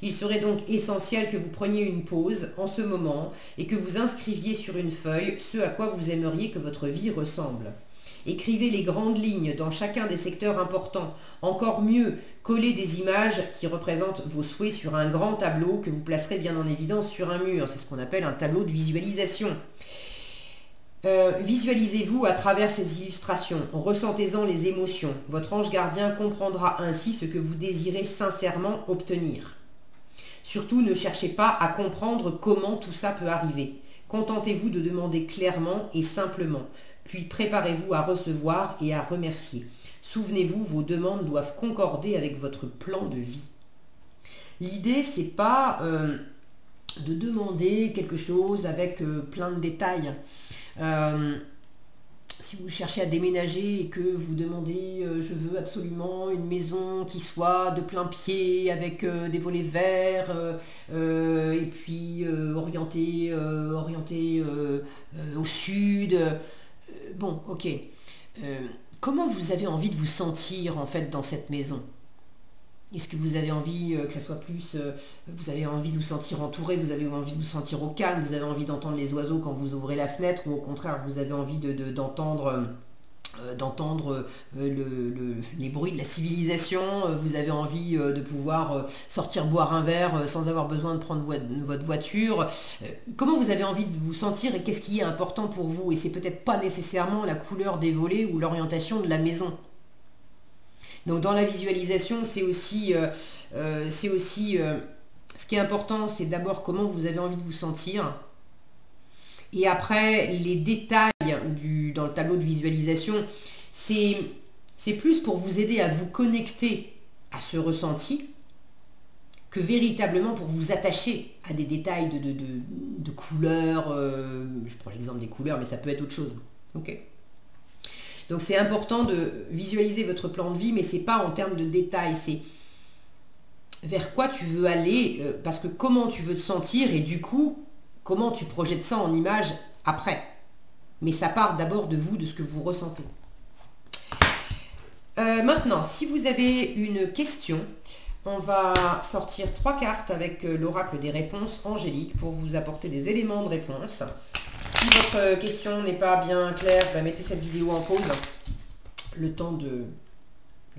Il serait donc essentiel que vous preniez une pause en ce moment et que vous inscriviez sur une feuille ce à quoi vous aimeriez que votre vie ressemble. Écrivez les grandes lignes dans chacun des secteurs importants. Encore mieux, collez des images qui représentent vos souhaits sur un grand tableau que vous placerez bien en évidence sur un mur. C'est ce qu'on appelle un tableau de visualisation. Visualisez-vous à travers ces illustrations. Ressentez-en les émotions. Votre ange gardien comprendra ainsi ce que vous désirez sincèrement obtenir. Surtout, ne cherchez pas à comprendre comment tout ça peut arriver. Contentez-vous de demander clairement et simplement. Puis préparez-vous à recevoir et à remercier. Souvenez-vous, vos demandes doivent concorder avec votre plan de vie. L'idée, c'est pas de demander quelque chose avec plein de détails. Si vous cherchez à déménager et que vous demandez je veux absolument une maison qui soit de plein pied avec des volets verts et puis orientée au sud. Bon, ok. Comment vous avez envie de vous sentir en fait dans cette maison? Est-ce que vous avez envie que ça soit plus... vous avez envie de vous sentir entouré, vous avez envie de vous sentir au calme, vous avez envie d'entendre les oiseaux quand vous ouvrez la fenêtre, ou au contraire vous avez envie d'entendre les bruits de la civilisation, vous avez envie de pouvoir sortir boire un verre sans avoir besoin de prendre votre voiture. Comment vous avez envie de vous sentir et qu'est-ce qui est important pour vous? Et c'est peut-être pas nécessairement la couleur des volets ou l'orientation de la maison. Donc dans la visualisation, c'est aussi ce qui est important, c'est d'abord comment vous avez envie de vous sentir. Et après, les détails dans le tableau de visualisation, c'est plus pour vous aider à vous connecter à ce ressenti que véritablement pour vous attacher à des détails de couleurs. Je prends l'exemple des couleurs, mais ça peut être autre chose. Ok. Donc c'est important de visualiser votre plan de vie, mais c'est pas en termes de détails, c'est vers quoi tu veux aller, parce que comment tu veux te sentir et du coup, comment tu projettes ça en image après. Mais ça part d'abord de vous, de ce que vous ressentez. Maintenant, si vous avez une question, on va sortir 3 cartes avec l'oracle des réponses angéliques pour vous apporter des éléments de réponse. Si votre question n'est pas bien claire, mettez cette vidéo en pause, le temps de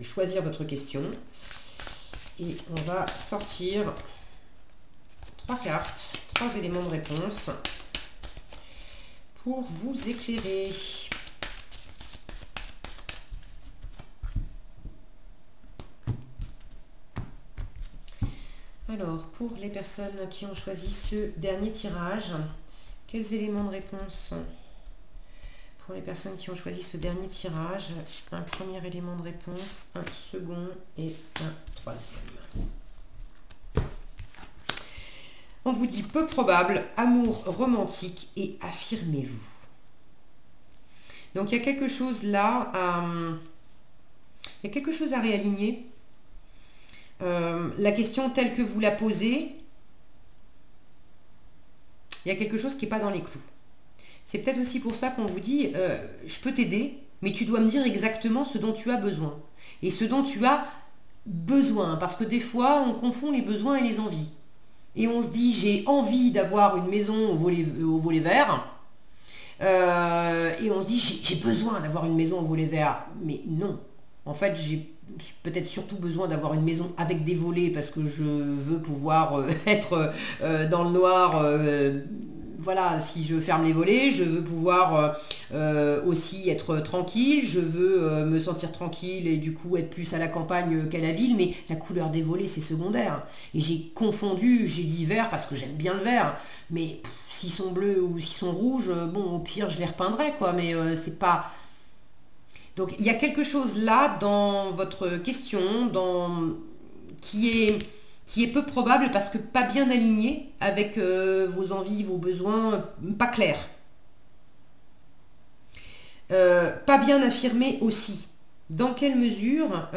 choisir votre question. Et on va sortir 3 cartes, 3 éléments de réponse pour vous éclairer. Alors, pour les personnes qui ont choisi ce dernier tirage, quels éléments de réponse? Pour les personnes qui ont choisi ce dernier tirage, un premier élément de réponse, un second et un troisième. On vous dit peu probable, amour romantique et affirmez-vous. Donc il y a quelque chose là, il y a quelque chose à réaligner. La question telle que vous la posez, il y a quelque chose qui n'est pas dans les clous. C'est peut-être aussi pour ça qu'on vous dit, je peux t'aider, mais tu dois me dire exactement ce dont tu as besoin. Et ce dont tu as besoin, parce que des fois, on confond les besoins et les envies. Et on se dit, j'ai envie d'avoir une maison au volet vert. Et on se dit, j'ai besoin d'avoir une maison au volet vert. Mais non, en fait, j'ai peut-être surtout besoin d'avoir une maison avec des volets parce que je veux pouvoir être dans le noir. Voilà, si je ferme les volets, je veux pouvoir aussi être tranquille, je veux me sentir tranquille et du coup être plus à la campagne qu'à la ville, mais la couleur des volets c'est secondaire. Et j'ai confondu, j'ai dit vert parce que j'aime bien le vert, mais s'ils sont bleus ou s'ils sont rouges, bon au pire je les repeindrai quoi, mais c'est pas... Donc il y a quelque chose là dans votre question qui est peu probable parce que pas bien aligné avec vos envies, vos besoins, pas clair. Pas bien affirmé aussi. Dans quelle mesure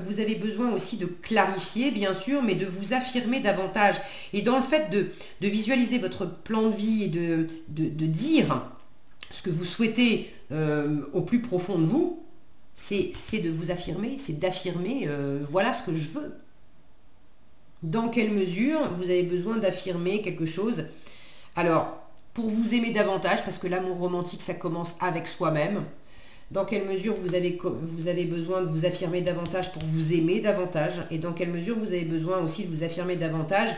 vous avez besoin aussi de clarifier, bien sûr, mais de vous affirmer davantage. Et dans le fait de visualiser votre plan de vie et de dire ce que vous souhaitez au plus profond de vous, c'est de vous affirmer, c'est d'affirmer voilà ce que je veux. Dans quelle mesure vous avez besoin d'affirmer quelque chose? Alors, pour vous aimer davantage, parce que l'amour romantique, ça commence avec soi-même. Dans quelle mesure vous avez besoin de vous affirmer davantage pour vous aimer davantage? Et dans quelle mesure vous avez besoin aussi de vous affirmer davantage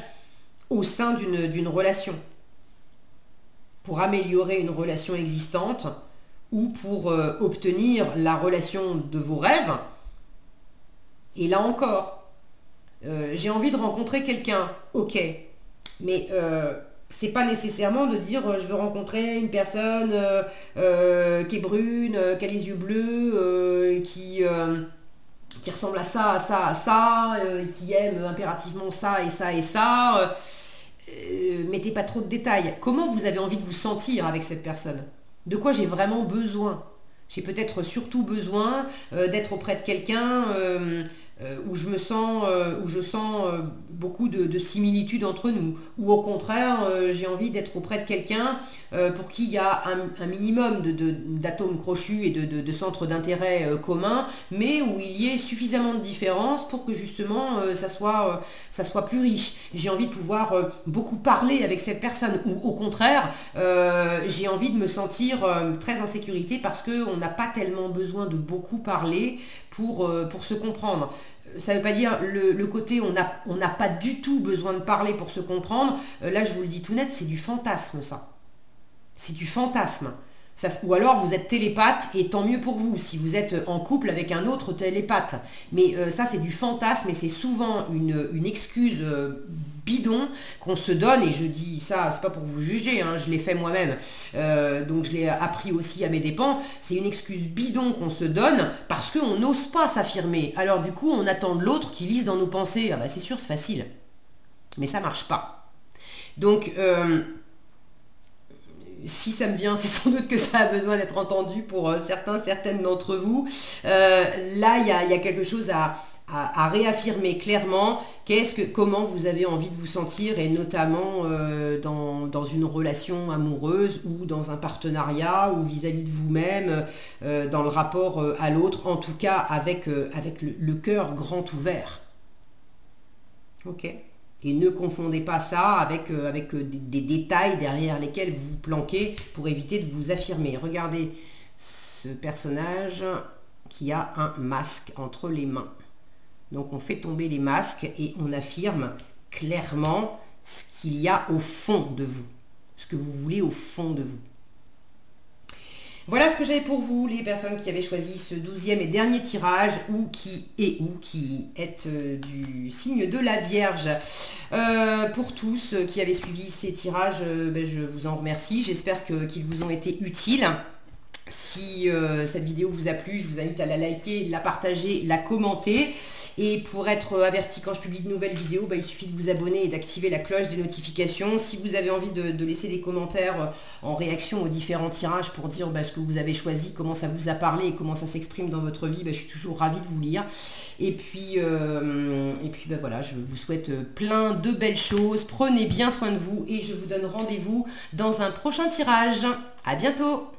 au sein d'une relation? Pour améliorer une relation existante ou pour obtenir la relation de vos rêves. Et là encore, j'ai envie de rencontrer quelqu'un, ok, mais c'est pas nécessairement de dire je veux rencontrer une personne qui est brune, qui a les yeux bleus, qui ressemble à ça, à ça, à ça, qui aime impérativement ça et ça et ça. Mettez pas trop de détails. Comment vous avez envie de vous sentir avec cette personne? De quoi j'ai vraiment besoin? J'ai peut-être surtout besoin d'être auprès de quelqu'un où je sens beaucoup de similitudes entre nous. Ou au contraire, j'ai envie d'être auprès de quelqu'un pour qui il y a un minimum d'atomes crochus et de centres d'intérêt communs, mais où il y ait suffisamment de différences pour que justement ça soit plus riche. J'ai envie de pouvoir beaucoup parler avec cette personne. Ou au contraire, j'ai envie de me sentir très en sécurité parce qu'on n'a pas tellement besoin de beaucoup parler pour se comprendre. Ça ne veut pas dire le côté on n'a pas du tout besoin de parler pour se comprendre. Là, je vous le dis tout net, c'est du fantasme, ça. C'est du fantasme. Ça, ou alors vous êtes télépathe et tant mieux pour vous si vous êtes en couple avec un autre télépathe. Mais ça c'est du fantasme et c'est souvent une excuse bidon qu'on se donne, et je dis ça, c'est pas pour vous juger, hein, je l'ai fait moi-même, donc je l'ai appris aussi à mes dépens, c'est une excuse bidon qu'on se donne parce qu'on n'ose pas s'affirmer. Alors du coup on attend de l'autre qui lise dans nos pensées. Ah bah c'est sûr, c'est facile. Mais ça marche pas. Donc si ça me vient, c'est sans doute que ça a besoin d'être entendu pour certaines d'entre vous. Là, il y a quelque chose à réaffirmer clairement. Comment vous avez envie de vous sentir, et notamment dans une relation amoureuse ou dans un partenariat ou vis-à-vis de vous-même, dans le rapport à l'autre, en tout cas avec le cœur grand ouvert. Ok ? Et ne confondez pas ça avec des détails derrière lesquels vous vous planquez pour éviter de vous affirmer. Regardez ce personnage qui a un masque entre les mains. Donc on fait tomber les masques et on affirme clairement ce qu'il y a au fond de vous, ce que vous voulez au fond de vous. Voilà ce que j'avais pour vous, les personnes qui avaient choisi ce 12e et dernier tirage ou qui êtes du signe de la Vierge. Pour tous qui avaient suivi ces tirages, je vous en remercie. J'espère qu'ils vous ont été utiles. Si cette vidéo vous a plu, je vous invite à la liker, la partager, la commenter. Et pour être averti quand je publie de nouvelles vidéos, il suffit de vous abonner et d'activer la cloche des notifications. Si vous avez envie de laisser des commentaires en réaction aux différents tirages pour dire ce que vous avez choisi, comment ça vous a parlé et comment ça s'exprime dans votre vie, je suis toujours ravie de vous lire. Et puis voilà, je vous souhaite plein de belles choses. Prenez bien soin de vous et je vous donne rendez-vous dans un prochain tirage. À bientôt!